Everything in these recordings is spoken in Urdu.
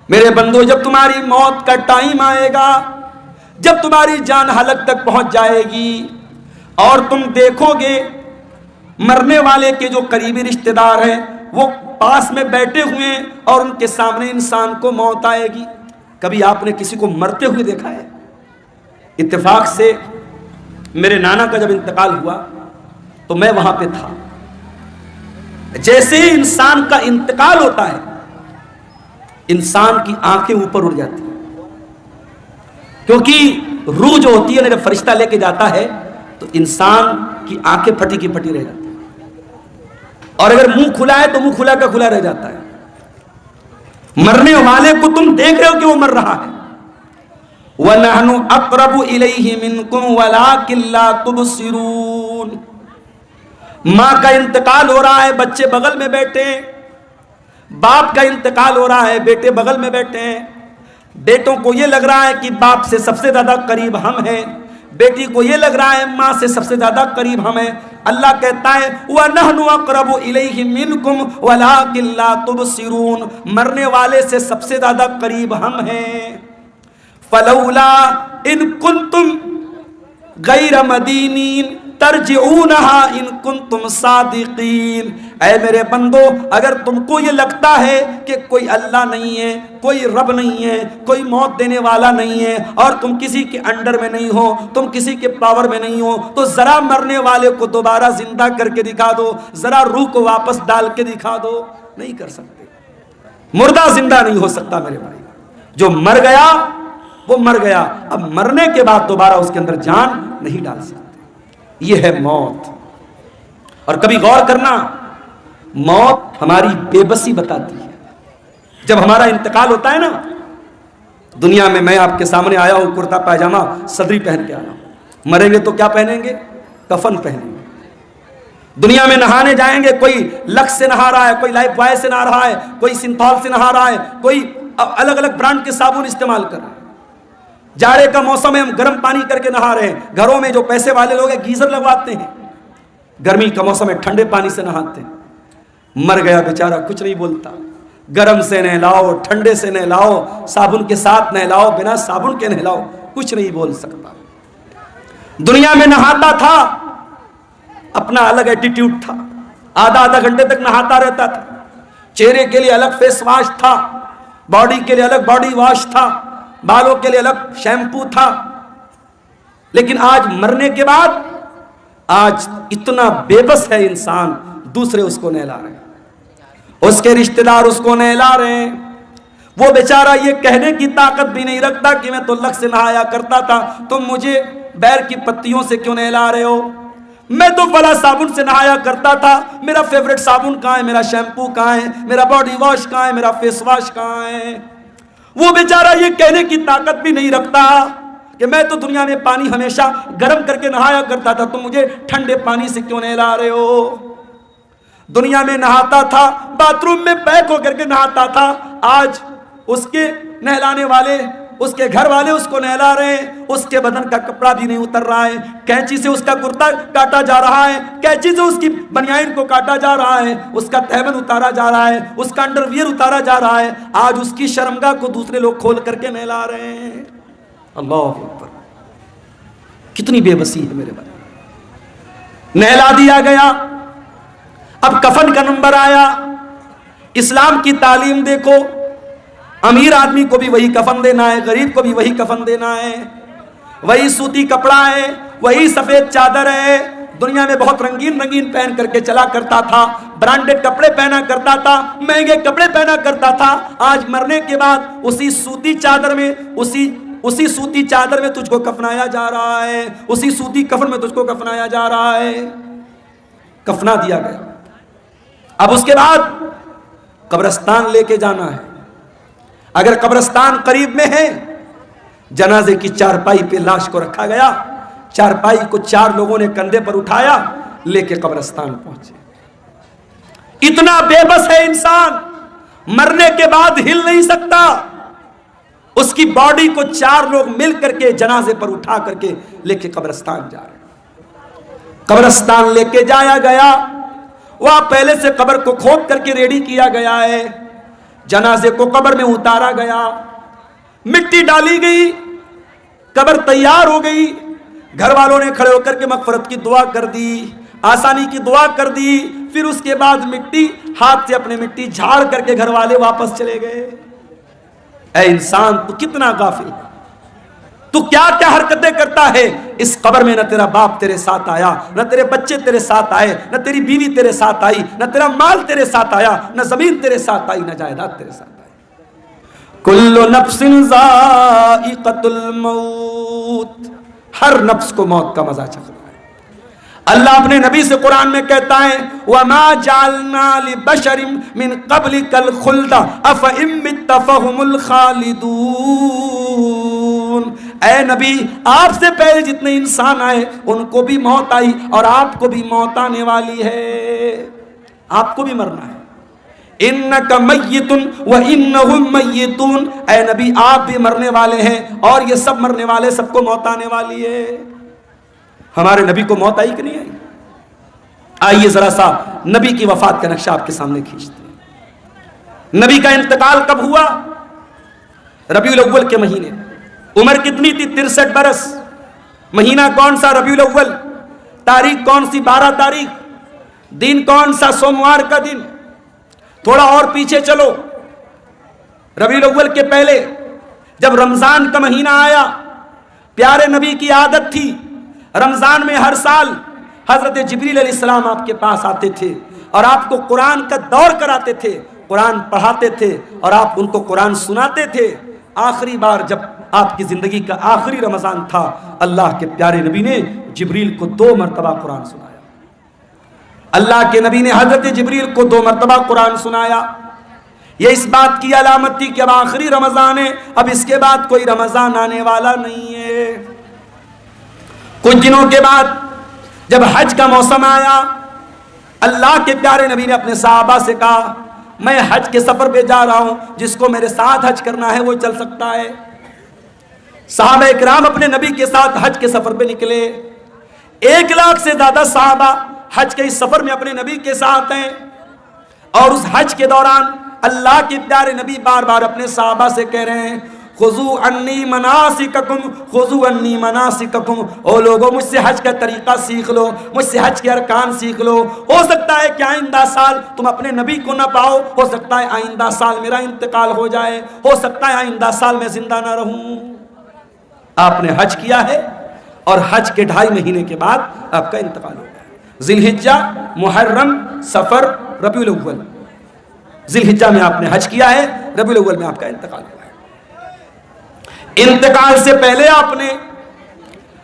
میرے بندو، جب تمہاری موت کا ٹائم آئے گا، جب تمہاری جان حلق تک پہنچ جائے گی اور تم دیکھو گے مرنے والے کے جو قریبی رشتہ دار ہیں وہ پاس میں بیٹھے ہوئے ہیں اور ان کے سامنے انسان کو موت آئے گی۔ کبھی آپ نے کسی کو مرتے ہوئے دیکھا ہے؟ اتفاق سے میرے نانا کا جب انتقال ہوا تو میں وہاں پہ تھا۔ جیسے ہی انسان کا انتقال ہوتا ہے انسان کی آنکھیں اوپر اڑ جاتی ہیں، کیونکہ روح جو ہوتی ہے نا، جب فرشتہ لے کے جاتا ہے تو انسان کی آنکھیں پھٹی کی پھٹی رہ جاتی ہیں، اور اگر منہ کھلا ہے تو منہ کھلا کا کھلا رہ جاتا ہے۔ مرنے والے کو تم دیکھ رہے ہو کہ وہ مر رہا ہے۔ وَنَحْنُ أَقْرَبُ إِلَيْهِ مِنْكُمْ وَلَكِنْ لَا تُبْصِرُونَ۔ ماں کا انتقال ہو رہا ہے، بچے بغل میں بیٹھے ہیں، باپ کا انتقال ہو رہا ہے، بیٹے بغل میں بیٹھے ہیں۔ بیٹوں کو یہ لگ رہا ہے کہ باپ سے سب سے زیادہ قریب ہم ہیں، بیٹی کو یہ لگ رہا ہے ماں سے سب سے زیادہ قریب ہم ہیں۔ اللہ کہتا ہے وَنَحْنُ أَقْرَبُ إِلَيْهِ مِنْكُمْ وَلَكِنْ لَا تُبْصِرُونَ، مرنے والے سے سب سے زیادہ قریب ہم ہیں۔ فَلَوْلَا إِن كُنتُمْ غَيْرَ مَدِينِينَ تَرْجِعُونَهَا إِن كُنتُمْ صَادِقِينَ۔ اے میرے بندو، اگر تم کو یہ لگتا ہے کہ کوئی اللہ نہیں ہے، کوئی رب نہیں ہے، کوئی موت دینے والا نہیں ہے، اور تم کسی کے انڈر میں نہیں ہو، تم کسی کے پاور میں نہیں ہو، تو ذرا مرنے والے کو دوبارہ زندہ کر کے دکھا دو، ذرا روح کو واپس ڈال کے دکھا دو۔ نہیں کر سکتے، مردہ زندہ نہیں ہو سکتا میرے بھائی۔ جو مر گیا وہ مر گیا، اب مرنے کے بعد دوبارہ اس کے اندر جان نہیں ڈال سکتے۔ یہ ہے موت۔ اور کبھی غور کرنا، موت ہماری بے بسی بتاتی ہے۔ جب ہمارا انتقال ہوتا ہے نا، دنیا میں میں آپ کے سامنے آیا ہوں کرتا پاجامہ صدری پہن کے آیا ہوں، مریں گے تو کیا پہنیں گے؟ کفن پہنیں گے۔ دنیا میں نہانے جائیں گے، کوئی لکس سے نہا رہا ہے، کوئی لائف بوائے سے نہا رہا ہے، کوئی سنتھول سے نہا رہا ہے، کوئی الگ الگ برانڈ کے صابن استعمال کر رہا ہے۔ جاڑے کا موسم ہے، ہم گرم پانی کر کے نہا رہے ہیں، گھروں میں جو پیسے والے لوگ ہیں گیزر لگواتے ہیں۔ گرمی کا موسم ہے، ٹھنڈے پانی سے نہاتے ہیں۔ مر گیا بیچارہ کچھ نہیں بولتا، گرم سے نہلاؤ، ٹھنڈے سے نہلاؤ، صابن کے ساتھ نہلاؤ، بنا صابن کے نہلاؤ، کچھ نہیں بول سکتا۔ دنیا میں نہاتا تھا، اپنا الگ ایٹیٹیوڈ تھا، آدھا گھنٹے تک نہاتا رہتا تھا، چہرے کے لیے الگ فیس واش تھا، باڈی کے لیے الگ باڈی واش تھا، بالوں کے لیے الگ شیمپو تھا۔ لیکن آج مرنے کے بعد آج اتنا بے بس ہے انسان، دوسرے اس کو نہلا رہے ہیں، اس کے رشتہ دار اس کو نہلا رہے ہیں۔ وہ بیچارہ یہ کہنے کی طاقت بھی نہیں رکھتا کہ میں تو لگ سے نہایا کرتا تھا، تم مجھے بیر کی پتیوں سے کیوں نہلا رہے ہو؟ میں تو فلاں صابن سے نہایا کرتا تھا، میرا فیوریٹ صابن کہاں ہے، میرا شیمپو کہاں ہے، میرا باڈی واش کہاں ہے، میرا فیس واش کہاں ہے؟ وہ بیچارہ یہ کہنے کی طاقت بھی نہیں رکھتا کہ میں تو دنیا میں پانی ہمیشہ گرم کر کے نہایا کرتا تھا، تم مجھے ٹھنڈے پانی سے کیوں نہلا رہے ہو؟ دنیا میں نہاتا تھا، باتھ روم میں پیک ہو کر کے نہاتا تھا، آج اس کے نہلانے والے، اس کے گھر والے اس کو نہلا رہے ہیں، اس کے بدن کا کپڑا بھی نہیں اتر رہا ہے، کینچی سے اس کا کرتا کاٹا جا رہا ہے، کینچی سے اس کی بنیان کو کاٹا جا رہا ہے، اس کا تہبند اتارا جا رہا ہے، اس کا انڈر ویئر اتارا جا رہا ہے، آج اس کی شرمگاہ کو دوسرے لوگ کھول کر کے نہلا رہے ہیں۔ اللہ اکبر، کتنی بے بسی ہے میرے بھائی۔ نہلا دیا گیا، اب کفن کا نمبر آیا۔ اسلام کی تعلیم دیکھو، امیر آدمی کو بھی وہی کفن دینا ہے، غریب کو بھی وہی کفن دینا ہے، وہی سوتی کپڑا ہے، وہی سفید چادر ہے۔ دنیا میں بہت رنگین رنگین پہن کر کے چلا کرتا تھا، برانڈڈ کپڑے پہنا کرتا تھا، مہنگے کپڑے پہنا کرتا تھا۔ آج مرنے کے بعد اسی سوتی چادر میں اسی سوتی چادر میں تجھ کو کفنایا جا رہا ہے، اسی سوتی کفن میں تجھ کو کفنایا جا رہا ہے۔ کفنا دیا گیا، اب اس کے بعد قبرستان لے کے جانا ہے۔ اگر قبرستان قریب میں ہے، جنازے کی چارپائی پہ لاش کو رکھا گیا، چارپائی کو 4 لوگوں نے کندھے پر اٹھایا، لے کے قبرستان پہنچے۔ اتنا بے بس ہے انسان، مرنے کے بعد ہل نہیں سکتا۔ اس کی باڈی کو 4 لوگ مل کر کے جنازے پر اٹھا کر کے لے کے قبرستان جا رہے ہیں۔ قبرستان لے کے جایا گیا، وہاں پہلے سے قبر کو کھود کر کے ریڈی کیا گیا ہے۔ جنازے کو قبر میں اتارا گیا، مٹی ڈالی گئی، قبر تیار ہو گئی، گھر والوں نے کھڑے ہو کر کے مغفرت کی دعا کر دی، آسانی کی دعا کر دی، پھر اس کے بعد مٹی ہاتھ سے اپنے مٹی جھاڑ کر کے گھر والے واپس چلے گئے۔ اے انسان تو کتنا غافل، تو کیا کیا حرکتیں کرتا ہے۔ اس قبر میں نہ تیرا باپ تیرے ساتھ آیا، نہ تیرے بچے تیرے ساتھ آئے، نہ تیری بیوی تیرے ساتھ آئی، نہ تیرا مال تیرے ساتھ آیا، نہ زمین تیرے ساتھ آئی، نہ جائیداد تیرے ساتھ آئی۔ کل نفس ذائقۃ الموت، ہر نفس کو موت کا مزہ چکھنا ہے۔ اللہ اپنے نبی سے قرآن میں کہتا ہے وَمَا جَعَلْنَا لِبَشَرٍ مِّن قَبْلِكَ الْخُلْدَ أَفَإِن مِّتَّ فَهُمُ الْخَالِدُونَ۔ اے نبی، آپ سے پہلے جتنے انسان آئے ان کو بھی موت آئی اور آپ کو بھی موت آنے والی ہے، آپ کو بھی مرنا ہے۔ اِنَّكَ مَيِّتٌ وَإِنَّهُمْ مَيِّتُونَ، اے نبی آپ بھی مرنے والے ہیں اور یہ سب مرنے والے، سب کو موت آنے والی ہے۔ ہمارے نبی کو موت آئی کہ نہیں آئی؟ آئیے ذرا سا نبی کی وفات کا نقشہ آپ کے سامنے کھینچتے ہیں۔ نبی کا انتقال کب ہوا؟ ربیع الاول کے مہینے۔ عمر کتنی تھی؟ 63 برس۔ مہینہ کون سا؟ ربیع الاول۔ تاریخ کون سی؟ 12 تاریخ۔ دن کون سا؟ سوموار کا دن۔ تھوڑا اور پیچھے چلو، ربیع الاول کے پہلے جب رمضان کا مہینہ آیا، پیارے نبی کی عادت تھی رمضان میں ہر سال حضرت جبریل علیہ السلام آپ کے پاس آتے تھے اور آپ کو قرآن کا دور کراتے تھے، قرآن پڑھاتے تھے اور آپ ان کو قرآن سناتے تھے۔ آخری بار جب آپ کی زندگی کا آخری رمضان تھا، اللہ کے پیارے نبی نے جبریل کو 2 مرتبہ قرآن سنایا۔ اللہ کے نبی نے حضرت جبریل کو 2 مرتبہ قرآن سنایا۔ یہ اس بات کی علامت تھی کہ اب آخری رمضان ہے، اب اس کے بعد کوئی رمضان آنے والا نہیں ہے۔ کچھ دنوں کے بعد جب حج کا موسم آیا، اللہ کے پیارے نبی نے اپنے صحابہ سے کہا میں حج کے سفر پہ جا رہا ہوں، جس کو میرے ساتھ حج کرنا ہے وہ چل سکتا ہے۔ صحابہ اکرام اپنے نبی کے ساتھ حج کے سفر پہ نکلے۔ 1 لاکھ سے زیادہ صحابہ حج کے اس سفر میں اپنے نبی کے ساتھ ہیں، اور اس حج کے دوران اللہ کے پیارے نبی بار بار اپنے صحابہ سے کہہ رہے ہیں خُذُوا عَنِّی مَنَاسِکَکُمْ خُذُوا عَنِّی مَنَاسِکَکُمْ، او لوگوں مجھ سے حج کا طریقہ سیکھ لو، مجھ سے حج کے ارکان سیکھ لو۔ ہو سکتا ہے کہ آئندہ سال تم اپنے نبی کو نہ پاؤ، ہو سکتا ہے آئندہ سال میرا انتقال ہو جائے، ہو سکتا ہے آئندہ سال میں زندہ نہ رہوں۔ آپ نے حج کیا ہے اور حج کے 2.5 مہینے کے بعد آپ کا انتقال ہو گیا۔ ذی الحجہ، محرم، سفر، ربیع الاول۔ ذی الحجہ میں آپ نے حج کیا ہے، ربیع الاول میں آپ کا انتقال ہوا ہے۔ انتقال سے پہلے آپ نے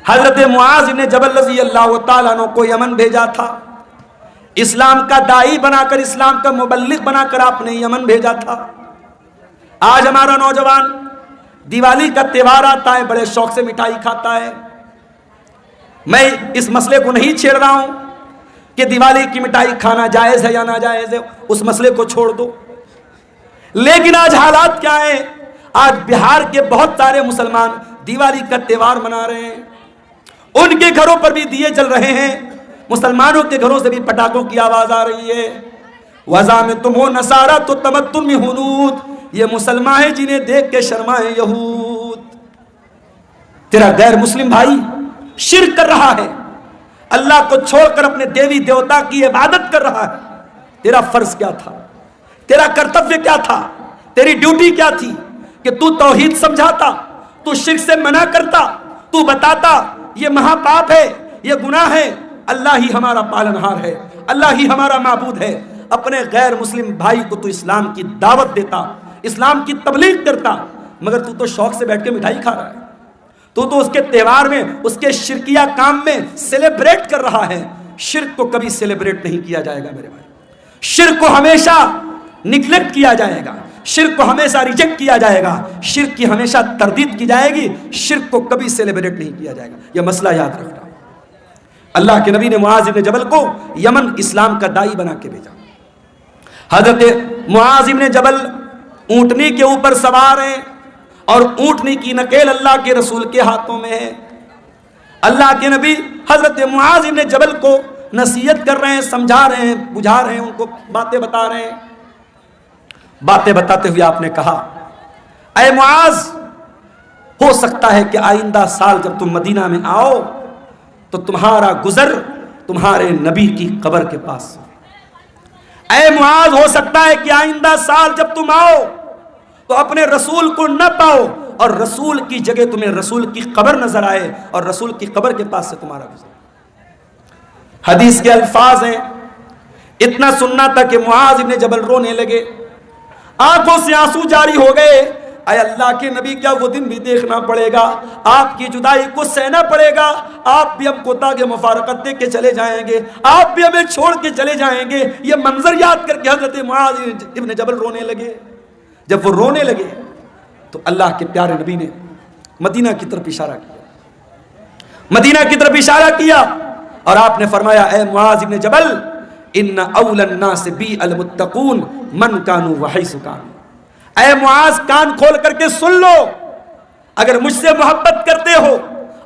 حضرت معاذ بن جبل رضی اللہ تعالیٰ عنہ کو یمن بھیجا تھا، اسلام کا داعی بنا کر، اسلام کا مبلغ بنا کر آپ نے یمن بھیجا تھا۔ آج ہمارا نوجوان دیوالی کا تہوار آتا ہے، بڑے شوق سے مٹھائی کھاتا ہے۔ میں اس مسئلے کو نہیں چھیڑ رہا ہوں کہ دیوالی کی مٹھائی کھانا جائز ہے یا ناجائز ہے، اس مسئلے کو چھوڑ دو۔ لیکن آج حالات کیا ہیں؟ آج بہار کے بہت سارے مسلمان دیوالی کا تہوار منا رہے ہیں، ان کے گھروں پر بھی دیے جل رہے ہیں، مسلمانوں کے گھروں سے بھی پٹاخوں کی آواز آ رہی ہے۔ وَزَعَمْتُمُ النَّصَارَىٰ تُتَّمَتُّمْ یَهُودٌ، یہ مسلمان ہیں جنہیں دیکھ کے شرمائے یہود۔ تیرا غیر مسلم بھائی شرک کر رہا ہے، اللہ کو چھوڑ کر اپنے دیوی دیوتا کی عبادت کر رہا ہے۔ تیرا فرض کیا تھا؟ تیرا کرتویہ کیا تھا؟ تیری ڈیوٹی کیا تھی؟ کہ تو توحید سمجھاتا، تو شرک سے منع کرتا، تو بتاتا یہ مہا پاپ ہے، یہ گناہ ہے، اللہ ہی ہمارا پالنہار ہے، اللہ ہی ہمارا معبود ہے۔ اپنے غیر مسلم بھائی کو تو اسلام کی دعوت دیتا، اسلام کی تبلیغ کرتا، مگر تو شوق سے بیٹھ کے مٹھائی کھا رہا ہے، تو اس کے تہوار میں، اس کے شرکیہ کام میں سیلیبریٹ کر رہا ہے۔ شرک کو کبھی سیلیبریٹ نہیں کیا جائے گا میرے بھائی، شرک کو ہمیشہ نگلیکٹ کیا جائے گا، شرک کو ہمیشہ ریجیکٹ کیا جائے گا، شرک کی ہمیشہ تردید کی جائے گی، شرک کو کبھی سیلیبریٹ نہیں کیا جائے گا۔ یہ مسئلہ یاد رکھنا۔ اللہ کے نبی نے معاذ بن جبل کو یمن اسلام کا داعی بنا کے بھیجا۔ حضرت معاذ بن جبل اونٹنی کے اوپر سوار ہیں اور اونٹنی کی نکیل اللہ کے رسول کے ہاتھوں میں ہے۔ اللہ کے نبی حضرت معاذ بن جبل کو نصیحت کر رہے ہیں، سمجھا رہے ہیں، بجھا رہے ہیں، ان کو باتیں بتا رہے ہیں۔ باتیں بتاتے ہوئے آپ نے کہا اے معاذ ہو سکتا ہے کہ آئندہ سال جب تم مدینہ میں آؤ تو تمہارا گزر تمہارے نبی کی قبر کے پاس ہو۔ اے معاذ ہو سکتا ہے کہ آئندہ سال جب تم آؤ تو اپنے رسول کو نہ پاؤ اور رسول کی جگہ تمہیں رسول کی قبر نظر آئے اور رسول کی قبر کے پاس سے تمہارا گزر۔ حدیث کے الفاظ ہیں، اتنا سننا تھا کہ معاذ ابن جبل رونے لگے، آنکھوں سے آنسو جاری ہو گئے۔ اے اللہ کے نبی کیا وہ دن بھی دیکھنا پڑے گا؟ آپ کی جدائی کو سہنا پڑے گا؟ آپ بھی ہم کو تاکہ مفارقت دے کے چلے جائیں گے، آپ بھی ہمیں چھوڑ کے چلے جائیں گے۔ یہ منظر یاد کر کے حضرت معاذ ابن جبل رونے لگے۔ جب وہ رونے لگے تو اللہ کے پیارے نبی نے مدینہ کی طرف اشارہ کیا، مدینہ کی طرف اشارہ کیا اور آپ نے فرمایا اے معاذ ابن جبل ان اول الناس بی المتقون من کانوا وحیث کانوا۔ اے معاذ کان کھول کر کے سن لو، اگر مجھ سے محبت کرتے ہو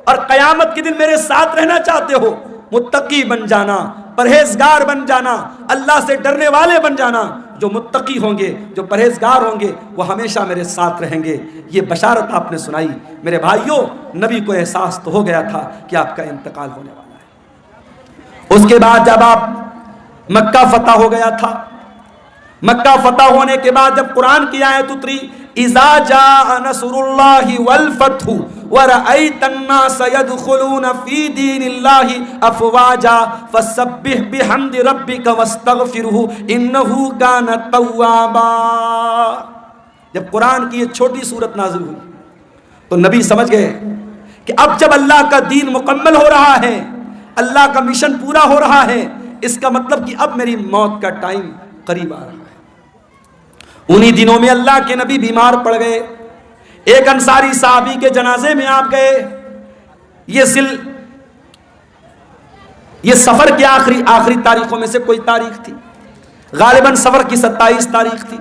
اور قیامت کے دن میرے ساتھ رہنا چاہتے ہو، متقی بن جانا، پرہیزگار بن جانا، اللہ سے ڈرنے والے بن جانا۔ جو متقی ہوں گے، جو پرہیزگار ہوں گے، وہ ہمیشہ میرے ساتھ رہیں گے۔ یہ بشارت آپ نے سنائی۔ میرے بھائیوں، نبی کو احساس تو ہو گیا تھا کہ آپ کا انتقال ہونے والا ہے۔ اس کے بعد جب آپ مکہ فتح ہو گیا تھا، مکہ فتح ہونے کے بعد جب قرآن کی آیت اتری اذا جاء نصر اللہ والفتح ورأیت الناس يدخلون فی دین اللہ افواجا فسبح بحمد ربک واستغفرہ انہ کان توابا۔ جب قرآن کی یہ چھوٹی صورت نازل ہوئی تو نبی سمجھ گئے کہ اب جب اللہ کا دین مکمل ہو رہا ہے، اللہ کا مشن پورا ہو رہا ہے، اس کا مطلب کہ اب میری موت کا ٹائم قریب آ رہا ہے۔ انہی دنوں میں اللہ کے نبی بیمار پڑ گئے، ایک انصاری صحابی کے جنازے میں آپ گئے۔ یہ سفر کی آخری تاریخوں میں سے کوئی تاریخ تھی، غالباً سفر کی 27 تاریخ تھی۔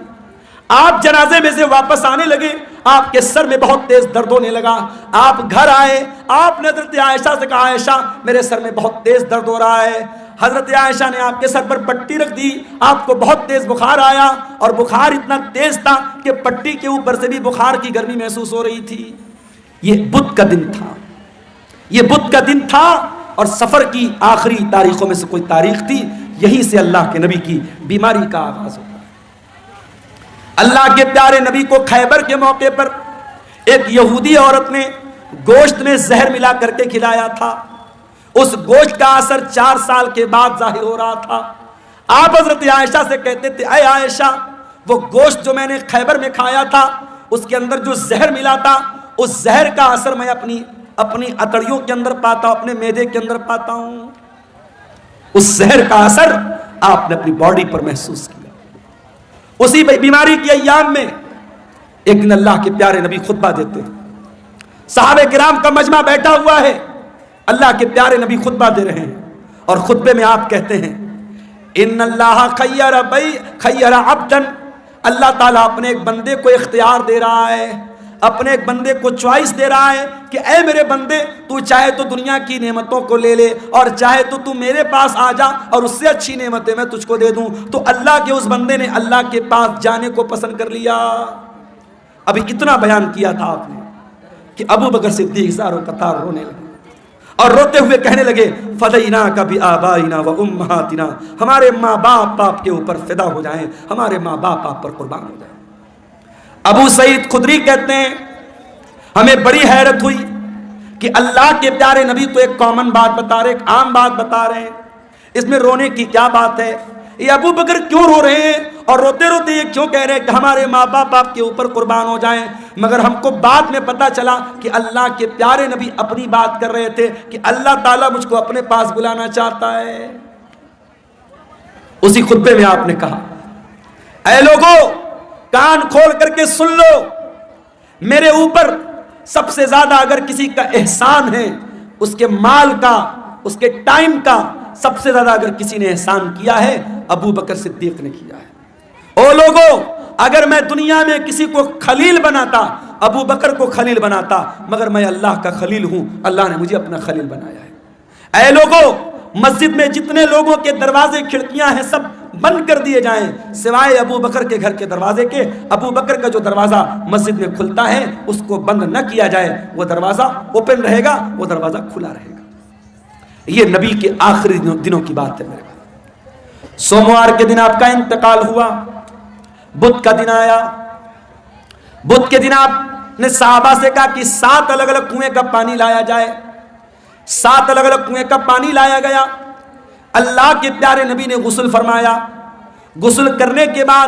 آپ جنازے میں سے واپس آنے لگے، آپ کے سر میں بہت تیز درد ہونے لگا۔ آپ گھر آئے، آپ نے حضرت عائشہ سے کہا عائشہ میرے سر میں بہت تیز درد ہو رہا ہے۔ حضرت عائشہ نے آپ کے سر پر پٹی رکھ دی، آپ کو بہت تیز بخار آیا اور بخار اتنا تیز تھا کہ پٹی کے اوپر سے بھی بخار کی گرمی محسوس ہو رہی تھی۔ یہ بدھ کا دن تھا، یہ بدھ کا دن تھا اور سفر کی آخری تاریخوں میں سے کوئی تاریخ تھی۔ یہیں سے اللہ کے نبی کی بیماری کا آغاز ہوتا ہے۔ اللہ کے پیارے نبی کو خیبر کے موقع پر ایک یہودی عورت نے گوشت میں زہر ملا کر کے کھلایا تھا۔ اس گوشت کا اثر 4 سال کے بعد ظاہر ہو رہا تھا۔ آپ حضرت عائشہ سے کہتے تھے اے عائشہ وہ گوشت جو میں نے خیبر میں کھایا تھا اس کے اندر جو زہر ملا تھا، اس زہر کا اثر میں اپنی اتڑیوں کے اندر پاتا ہوں، اپنے معدے کے اندر پاتا ہوں۔ اس زہر کا اثر آپ نے اپنی باڈی پر محسوس کیا۔ اسی بیماری کی ایام میں ایک دن اللہ کے پیارے نبی خطبہ دیتے، صحابہ کرام کا مجمع بیٹھا ہوا ہے، اللہ کے پیارے نبی خطبہ دے رہے ہیں اور خطبے میں آپ کہتے ہیں ان اللہ خیر عبدا، اللہ تعالیٰ اپنے ایک بندے کو اختیار دے رہا ہے، اپنے ایک بندے کو چوائس دے رہا ہے کہ اے میرے بندے تو چاہے تو دنیا کی نعمتوں کو لے لے اور چاہے تو میرے پاس آ جا اور اس سے اچھی نعمتیں میں تجھ کو دے دوں۔ تو اللہ کے اس بندے نے اللہ کے پاس جانے کو پسند کر لیا۔ ابھی اتنا بیان کیا تھا آپ نے کہ ابو بکر صدیق زاروں قطار رونے لگے اور روتے ہوئے کہنے لگے فدیناک بآبائنا و امہاتنا، ہمارے ماں باپ آپ کے اوپر فدا ہو جائیں، ہمارے ماں باپ آپ پر قربان ہو جائیں۔ ابو سعید خدری کہتے ہیں ہمیں بڑی حیرت ہوئی کہ اللہ کے پیارے نبی تو ایک کامن بات بتا رہے، ایک عام بات بتا رہے ہیں، اس میں رونے کی کیا بات ہے؟ یہ ابو بکر کیوں رو رہے ہیں اور روتے روتے یہ کیوں کہہ رہے ہیں کہ ہمارے ماں باپ آپ کے اوپر قربان ہو جائیں؟ مگر ہم کو بعد میں پتا چلا کہ اللہ کے پیارے نبی اپنی بات کر رہے تھے کہ اللہ تعالیٰ مجھ کو اپنے پاس بلانا چاہتا ہے۔ اسی خطبے میں آپ نے کہا اے لوگوں کان کھول کر کے سن لو، میرے اوپر سب سے زیادہ اگر کسی کا احسان ہے، اس کے مال کا، اس کے ٹائم کا سب سے زیادہ اگر کسی نے احسان کیا ہے ابو بکر صدیق نے کیا ہے۔ او لوگو اگر میں دنیا میں کسی کو خلیل بناتا ابو بکر کو خلیل بناتا، مگر میں اللہ کا خلیل ہوں، اللہ نے مجھے اپنا خلیل بنایا ہے۔ اے لوگو مسجد میں جتنے لوگوں کے دروازے کھڑکیاں ہیں سب بند کر دیے جائیں سوائے ابو بکر کے گھر کے دروازے کے. ابو بکر کا جو دروازہ مسجد میں کھلتا ہے اس کو بند نہ کیا جائے, وہ دروازہ اوپن رہے گا, وہ دروازہ کھلا رہے گا. یہ نبی کے آخری دنوں کی بات ہے میرے بھائی. سوموار کے دن آپ کا انتقال ہوا, بدھ کا دن آیا. بدھ کے دن آپ نے صحابہ سے کہا کہ 7 الگ الگ کنویں کا پانی لایا جائے. 7 الگ الگ کنویں کا پانی لایا گیا. اللہ کے پیارے نبی نے غسل فرمایا. غسل کرنے کے بعد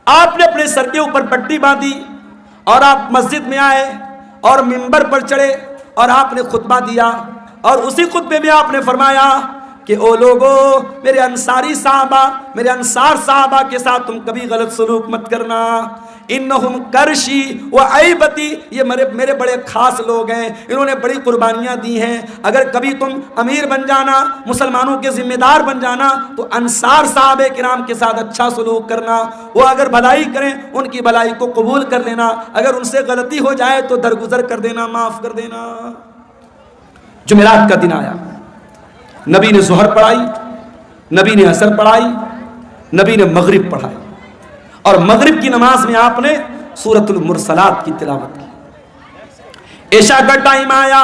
آپ نے اپنے سر کے اوپر پٹی باندھی اور آپ مسجد میں آئے اور منبر پر چڑھے اور آپ نے خطبہ دیا. اور اسی خطبے میں آپ نے فرمایا کہ او لوگو, میرے انصاری صحابہ, میرے انصار صحابہ کے ساتھ تم کبھی غلط سلوک مت کرنا. انہم کرشی و عیبتی, یہ میرے بڑے خاص لوگ ہیں, انہوں نے بڑی قربانیاں دی ہیں. اگر کبھی تم امیر بن جانا, مسلمانوں کے ذمہ دار بن جانا, تو انصار صحابہ کرام کے ساتھ اچھا سلوک کرنا. وہ اگر بھلائی کریں ان کی بھلائی کو قبول کر لینا, اگر ان سے غلطی ہو جائے تو درگزر کر دینا, معاف کر دینا. جمعرات کا دن آیا, نبی نے ظہر پڑھائی, نبی نے عصر پڑھائی, نبی نے مغرب پڑھائی, اور مغرب کی نماز میں آپ نے سورۃ المرسلات کی تلاوت کی. عشاء کا ٹائم آیا,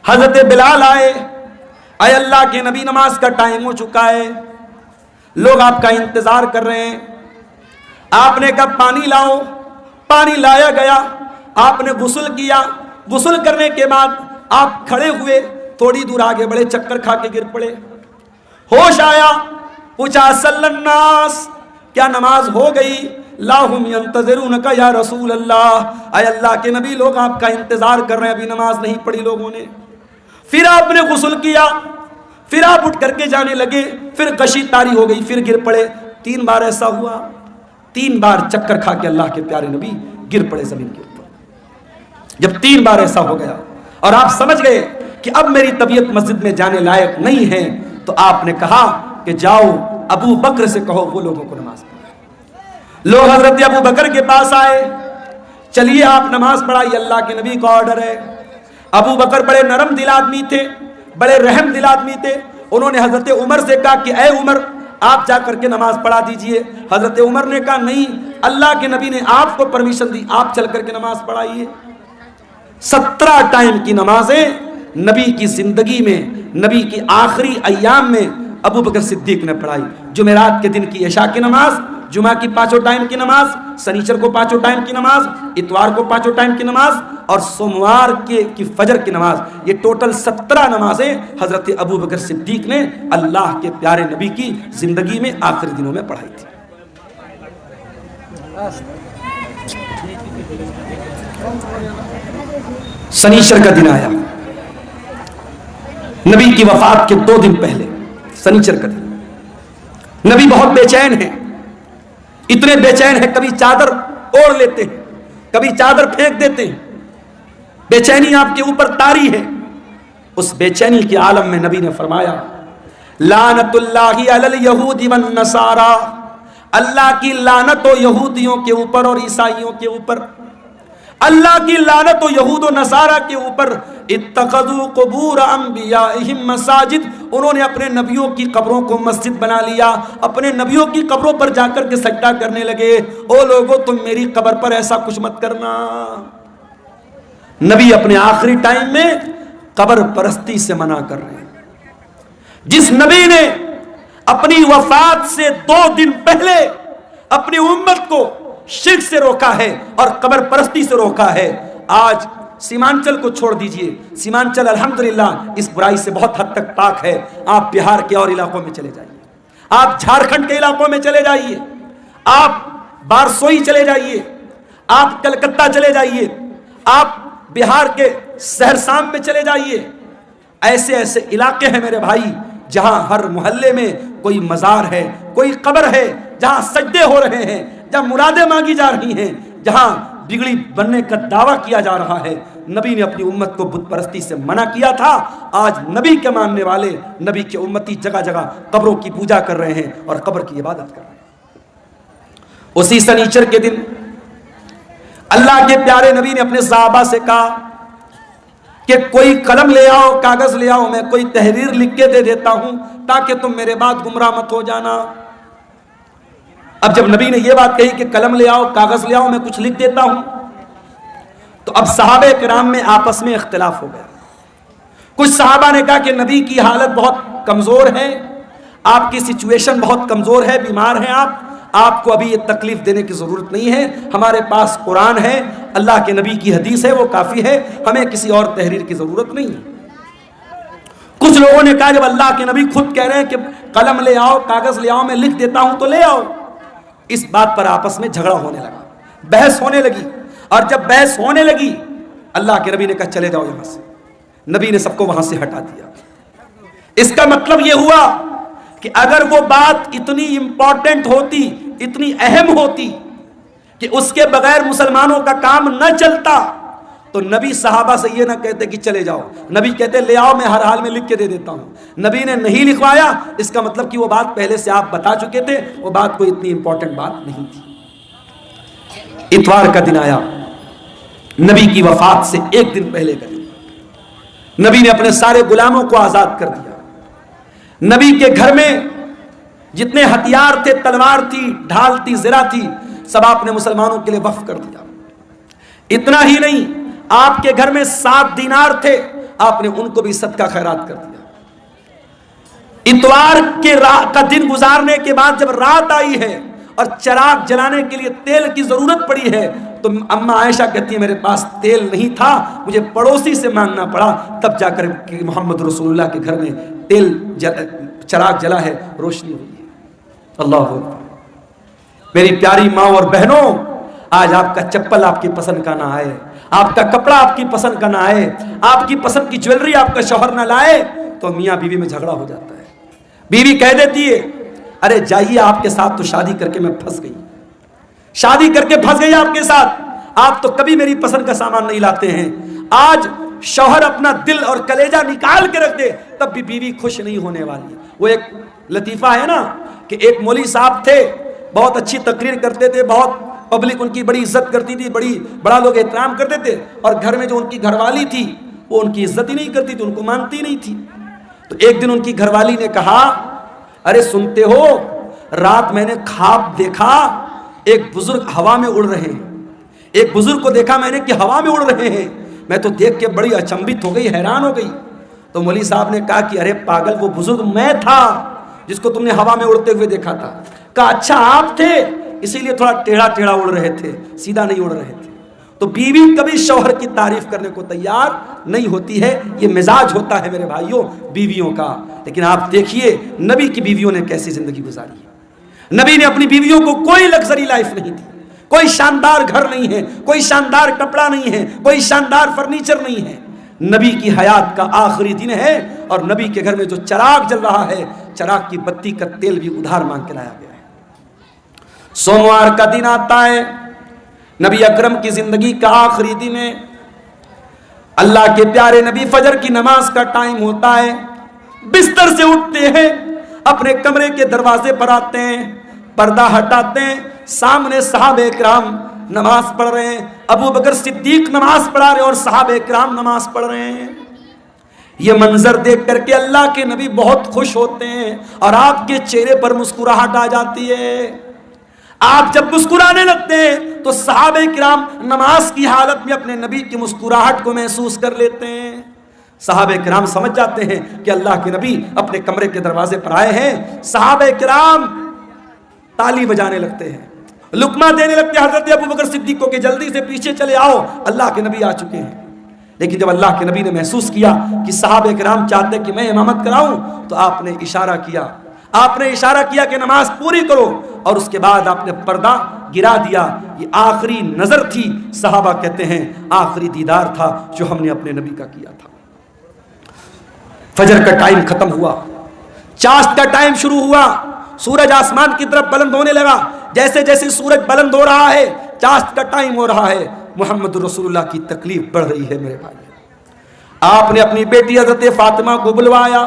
حضرت بلال آئے. اے اللہ کے نبی, نماز کا ٹائم ہو چکا ہے, لوگ آپ کا انتظار کر رہے ہیں. آپ نے کہا پانی لاؤ. پانی لایا گیا, آپ نے غسل کیا. غسل کرنے کے بعد آپ کھڑے ہوئے, تھوڑی دور آگے بڑے, چکر کھا کے گر پڑے. ہوش آیا, پوچھا صلی الناس, کیا نماز ہو گئی؟ لا هم ينتظرونک یا رسول اللہ, اے اللہ کے نبی لوگ آپ کا انتظار کر رہے ہیں, ابھی نماز نہیں پڑھی لوگوں نے. پھر آپ نے غسل کیا, پھر آپ اٹھ کر کے جانے لگے, پھر غشی طاری ہو گئی, پھر گر پڑے. 3 بار ایسا ہوا, 3 بار چکر کھا کے اللہ کے پیارے نبی گر پڑے زمین کے اوپر. جب 3 بار ایسا ہو گیا اور آپ سمجھ گئے کہ اب میری طبیعت مسجد میں جانے لائق نہیں ہے, تو آپ نے کہا کہ جاؤ ابو بکر سے کہو وہ لوگوں کو نماز پڑھائیں. لوگ حضرت ابو بکر کے پاس آئے, چلیے آپ نماز پڑھائیے, اللہ کے نبی کا آرڈر ہے. ابو بکر بڑے نرم دل آدمی تھے, بڑے رحم دل آدمی تھے. انہوں نے حضرت عمر سے کہا کہ اے عمر, آپ جا کر کے نماز پڑھا دیجئے. حضرت عمر نے کہا نہیں, اللہ کے نبی نے آپ کو پرمیشن دی, آپ چل کر کے نماز پڑھائیے. 17 ٹائم کی نمازیں نبی کی زندگی میں, نبی کی آخری ایام میں ابو بکر صدیق نے پڑھائی. جمعرات کے دن کی عشاء کی نماز, جمعہ کی 5 ٹائم کی نماز, سنیچر کو 5 ٹائم کی نماز, اتوار کو 5 ٹائم کی نماز, اور سوموار کی فجر کی نماز. یہ ٹوٹل 17 نمازیں حضرت ابو بکر صدیق نے اللہ کے پیارے نبی کی زندگی میں آخری دنوں میں پڑھائی تھی. سنیچر کا دن آیا, نبی کی وفات کے 2 دن پہلے, سنیچر کا دن. نبی بہت بے چین ہیں, اتنے بے چین ہیں کبھی چادر اوڑھ لیتے ہیں, کبھی چادر پھینک دیتے ہیں. بے چینی آپ کے اوپر طاری ہے. اس بے چینی کے عالم میں نبی نے فرمایا لعنت اللہ علی الیہود والنصارى, اللہ کی لعنت ہو یہودیوں کے اوپر اور عیسائیوں کے اوپر, اللہ کی لعنت ہو یہود و نصارہ کے اوپر. اتخذوا قبور انبیائہم مساجد, انہوں نے اپنے نبیوں کی قبروں کو مسجد بنا لیا, اپنے نبیوں کی قبروں پر جا کر کے سجدہ کرنے لگے. او لوگو تم میری قبر پر ایسا کچھ مت کرنا. نبی اپنے آخری ٹائم میں قبر پرستی سے منع کر رہے ہیں. جس نبی نے اپنی وفات سے 2 دن پہلے اپنی امت کو شرک سے روکا ہے اور قبر پرستی سے روکا ہے, آج سیمانچل کو چھوڑ دیجئے. سیمانچل الحمدللہ اس برائی سے بہت حد تک پاک ہے. آپ بہار کے اور علاقوں میں چلے جائیے, آپ جھارکھنڈ کے علاقوں میں چلے جائیے, آپ بارسوئی چلے جائیے, آپ کلکتہ چلے جائیے, آپ بہار کے سہرسام میں چلے جائیے. ایسے ایسے علاقے ہیں میرے بھائی جہاں ہر محلے میں کوئی مزار ہے, کوئی قبر ہے, جہاں سجدے ہو رہے ہیں, جہاں مرادیں مانگی جا رہی ہیں, جہاں بگڑی بننے کا دعویٰ کیا جا رہا ہے. نبی نے اپنی امت کو بت پرستی سے منع کیا تھا. آج نبی کے ماننے والے, نبی کے امتی جگہ جگہ قبروں کی پوجا کر رہے ہیں اور قبر کی عبادت کر رہے ہیں. اسی سنیچر کے دن اللہ کے پیارے نبی نے اپنے صحابہ سے کہا کہ کوئی قلم لے آؤ، کاغذ لے آؤ، میں کوئی تحریر لکھ کے دے دیتا ہوں تاکہ تم میرے بعد گمراہ مت ہو جانا۔ اب جب نبی نے یہ بات کہی کہ قلم لے آؤ، کاغذ لے آؤ، میں کچھ لکھ دیتا ہوں، تو اب صحابہ کرام میں آپس میں اختلاف ہو گیا۔ کچھ صحابہ نے کہا کہ نبی کی حالت بہت کمزور ہے، آپ کی سچویشن بہت کمزور ہے، بیمار ہیں آپ کو ابھی یہ تکلیف دینے کی ضرورت نہیں ہے، ہمارے پاس قرآن ہے، اللہ کے نبی کی حدیث ہے، وہ کافی ہے، ہمیں کسی اور تحریر کی ضرورت نہیں ہے۔ کچھ لوگوں نے کہا جب اللہ کے نبی خود کہہ رہے ہیں کہ قلم لے آؤ، کاغذ لے آؤ، میں لکھ دیتا ہوں تو لے آؤ۔ اس بات پر آپس میں جھگڑا ہونے لگا، بحث ہونے لگی، اور جب بحث ہونے لگی اللہ کے نبی نے کہا چلے جاؤ یہاں سے، نبی نے سب کو وہاں سے ہٹا دیا۔ اس کا مطلب یہ ہوا کہ اگر وہ بات اتنی امپورٹنٹ ہوتی، اتنی اہم ہوتی کہ اس کے بغیر مسلمانوں کا کام نہ چلتا تو نبی صحابہ سے یہ نہ کہتے کہ چلے جاؤ، نبی کہتے لے آؤ، میں ہر حال میں لکھ کے دے دیتا ہوں۔ نبی نے نہیں لکھوایا، اس کا مطلب کہ وہ بات پہلے سے آپ بتا چکے تھے، وہ بات کوئی اتنی امپورٹنٹ بات نہیں تھی۔ اتوار کا دن آیا، نبی کی وفات سے ایک دن پہلے کا دن، نبی نے اپنے سارے غلاموں کو آزاد کر دیا۔ نبی کے گھر میں جتنے ہتھیار تھے، تلوار تھی، ڈھال تھی، زرہ تھی، سب آپ نے مسلمانوں کے لیے وقف کر دیا۔ اتنا ہی نہیں، آپ کے گھر میں 7 دینار تھے، آپ نے ان کو بھی صدقہ خیرات کر دیا۔ اتوار کا دن گزارنے کے بعد جب رات آئی ہے اور چراغ جلانے کے لیے تیل کی ضرورت پڑی ہے تو اماں عائشہ کہتی ہے میرے پاس تیل نہیں تھا، مجھے پڑوسی سے مانگنا پڑا، تب جا کر کہ محمد رسول اللہ کے گھر میں چراغ جلا ہے، روشنی ہوئی ہے۔ اللہ اکبر۔ میری پیاری ماں اور بہنوں، آج آپ کا چپل آپ کی پسند کا نہ آئے، آپ کا کپڑا آپ کی پسند کا نہ آئے، آپ کی پسند کی جویلری آپ کا شوہر نہ لائے تو میاں بیوی میں جھگڑا ہو جاتا ہے۔ بیوی کہہ دیتی ہے ارے جائیے آپ کے ساتھ تو شادی کر کے میں پھنس گئی، شادی کر کے پھنس گئی آپ کے ساتھ، آپ تو کبھی میری پسند کا سامان نہیں لاتے ہیں۔ آج شوہر اپنا دل اور کلیجہ نکال کے رکھ دے تب بھی بیوی خوش نہیں ہونے والی ہے۔ وہ ایک لطیفہ ہے نا کہ ایک مولوی صاحب تھے، بہت اچھی تقریر کرتے تھے، بہت پبلک ان کی بڑی عزت کرتی تھی، بڑا لوگ احترام کرتے تھے، اور گھر میں جو ان کی گھر والی تھی وہ ان کی عزت ہی نہیں کرتی تھی، ان کو مانتی نہیں تھی۔ تو ایک دن ان کی گھر والی نے کہا ارے سنتے ہو، رات میں نے خواب دیکھا ایک بزرگ ہوا میں اڑ رہے ہیں، ایک بزرگ کو دیکھا میں نے کہ ہوا میں اڑ رہے ہیں، میں تو دیکھ کے بڑی اچنبھت ہو گئی، حیران ہو گئی۔ تو مولوی صاحب نے کہا کہ ارے پاگل، وہ بزرگ میں تھا جس کو تم نے ہوا میں اڑتے ہوئے دیکھا تھا۔ کہا اچھا آپ تھے، اسی لیے تھوڑا ٹیڑھا ٹیڑھا اڑ رہے تھے، سیدھا نہیں اڑ رہے تھے۔ تو بیوی کبھی شوہر کی تعریف کرنے کو تیار نہیں ہوتی ہے، یہ مزاج ہوتا ہے میرے بھائیوں بیویوں کا۔ لیکن آپ دیکھیے نبی کی بیویوں نے کیسی زندگی گزاری ہے۔ نبی نے اپنی بیویوں کو کوئی لگژری لائف نہیں دی، کوئی شاندار گھر نہیں ہے، کوئی شاندار کپڑا نہیں ہے، کوئی شاندار فرنیچر نہیں ہے۔ نبی کی حیات کا آخری دن ہے اور نبی کے گھر میں جو چراغ جل رہا ہے، چراغ کی بتی کا تیل بھی ادھار مانگ کے لایا گیا ہے۔ سوموار کا دن آتا ہے، نبی اکرم کی زندگی کا آخری دن ہے۔ اللہ کے پیارے نبی فجر کی نماز کا ٹائم ہوتا ہے، بستر سے اٹھتے ہیں، اپنے کمرے کے دروازے پر آتے ہیں، پردہ ہٹاتے ہیں، سامنے صحابہ کرام نماز پڑھ رہے ہیں، ابو بکر صدیق نماز پڑھا رہے ہیں اور صحابہ کرام نماز پڑھ رہے ہیں۔ یہ منظر دیکھ کر کے اللہ کے نبی بہت خوش ہوتے ہیں اور آپ کے چہرے پر مسکراہٹ آ جاتی ہے۔ آپ جب مسکرانے لگتے ہیں تو صحابہ کرام نماز کی حالت میں اپنے نبی کی مسکراہٹ کو محسوس کر لیتے ہیں۔ صحابہ کرام سمجھ جاتے ہیں کہ اللہ کے نبی اپنے کمرے کے دروازے پر آئے ہیں۔ صحابہ کرام تالی بجانے لگتے ہیں، لقمہ دینے لگتے ہیں حضرت ابو بکر صدیق کو کہ جلدی سے پیچھے چلے آؤ، اللہ کے نبی آ چکے ہیں۔ لیکن جب اللہ کے نبی نے محسوس کیا کہ صحابہ کرام چاہتے کہ میں امامت کراؤں تو آپ نے اشارہ کیا کہ نماز پوری کرو، اور اس کے بعد آپ نے پردہ گرا دیا۔ یہ آخری نظر تھی، صحابہ کہتے ہیں آخری دیدار تھا جو ہم نے اپنے نبی کا کیا تھا۔ فجر کا ٹائم ختم ہوا، چاشت کا ٹائم شروع ہوا، سورج آسمان کی طرف بلند ہونے لگا۔ جیسے جیسے سورج بلند ہو رہا ہے چاشت کا ٹائم ہو رہا ہے، محمد رسول اللہ کی تکلیف بڑھ رہی ہے میرے بھائی۔ آپ نے اپنی بیٹی حضرت فاطمہ کو بلوایا۔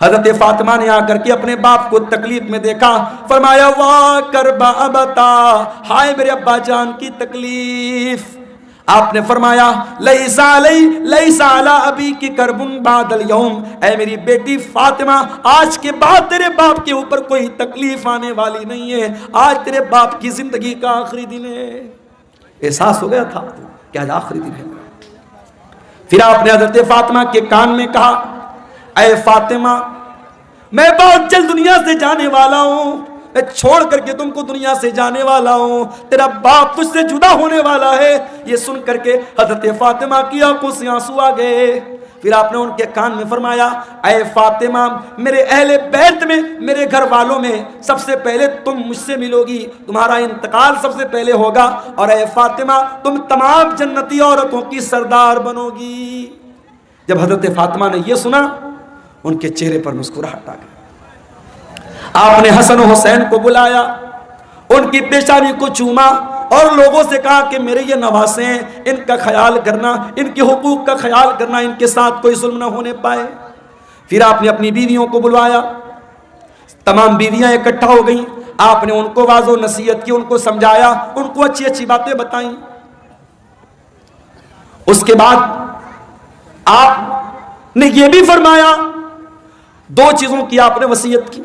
حضرت فاطمہ نے آ کر کے اپنے باپ کو تکلیف میں دیکھا، فرمایا واہ کربا ابتا، ہائے میرے ابا جان کی تکلیف۔ آپ نے فرمایا لیسا علی ابی کی کربن بعد الیوم، اے میری بیٹی فاطمہ، آج کے بعد تیرے باپ کے اوپر کوئی تکلیف آنے والی نہیں ہے، آج تیرے باپ کی زندگی کا آخری دن ہے۔ احساس ہو گیا تھا کہ آج آخری دن ہے۔ پھر آپ نے حضرت فاطمہ کے کان میں کہا اے فاطمہ، میں بہت جلد دنیا سے جانے والا ہوں، میں چھوڑ کر کے تم کو دنیا سے جانے والا ہوں، تیرا باپ تجھ سے جدا ہونے والا ہے۔ یہ سن کر کے حضرت فاطمہ کی آنکھوں سے آنسو آ گئے۔ پھر آپ نے ان کے کان میں فرمایا اے فاطمہ، میرے اہل بیت میں، میرے گھر والوں میں سب سے پہلے تم مجھ سے ملو گی، تمہارا انتقال سب سے پہلے ہوگا، اور اے فاطمہ تم تمام جنتی عورتوں کی سردار بنو گی۔ جب حضرت فاطمہ نے یہ سنا، ان کے چہرے پر مسکراہٹ آ گئی۔ آپ نے حسن و حسین کو بلایا، ان کی پیشانی کو چوما اور لوگوں سے کہا کہ میرے یہ نواسے ہیں، ان کا خیال کرنا، ان کے حقوق کا خیال کرنا، ان کے ساتھ کوئی ظلم نہ ہونے پائے۔ پھر آپ نے اپنی بیویوں کو بلوایا، تمام بیویاں اکٹھا ہو گئیں، آپ نے ان کو واضح و نصیحت کی، ان کو سمجھایا، ان کو اچھی اچھی باتیں بتائیں۔ اس کے بعد آپ نے یہ بھی فرمایا، دو چیزوں کی آپ نے وصیت کی۔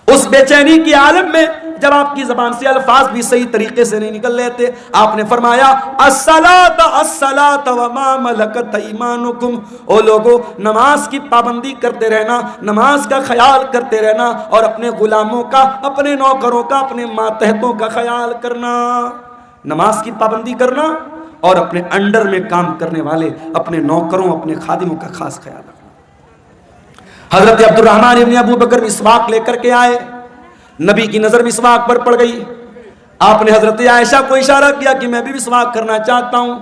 اس بے چینی کے عالم میں جب آپ کی زبان سے الفاظ بھی صحیح طریقے سے نہیں نکل رہے تھے، آپ نے فرمایا الصلاۃ وما ملکت ایمانکم، او لوگو نماز کی پابندی کرتے رہنا، نماز کا خیال کرتے رہنا، اور اپنے غلاموں کا، اپنے نوکروں کا، اپنے ماتحتوں کا خیال کرنا۔ نماز کی پابندی کرنا اور اپنے انڈر میں کام کرنے والے اپنے نوکروں، اپنے خادموں کا خاص خیال رکھنا۔ حضرت عبد الرحمن ابن ابو بکر مسواک لے کر کے آئے، نبی کی نظر مسواک پر پڑ گئی۔ آپ نے حضرت عائشہ کو اشارہ کیا کہ میں بھی مسواک کرنا چاہتا ہوں۔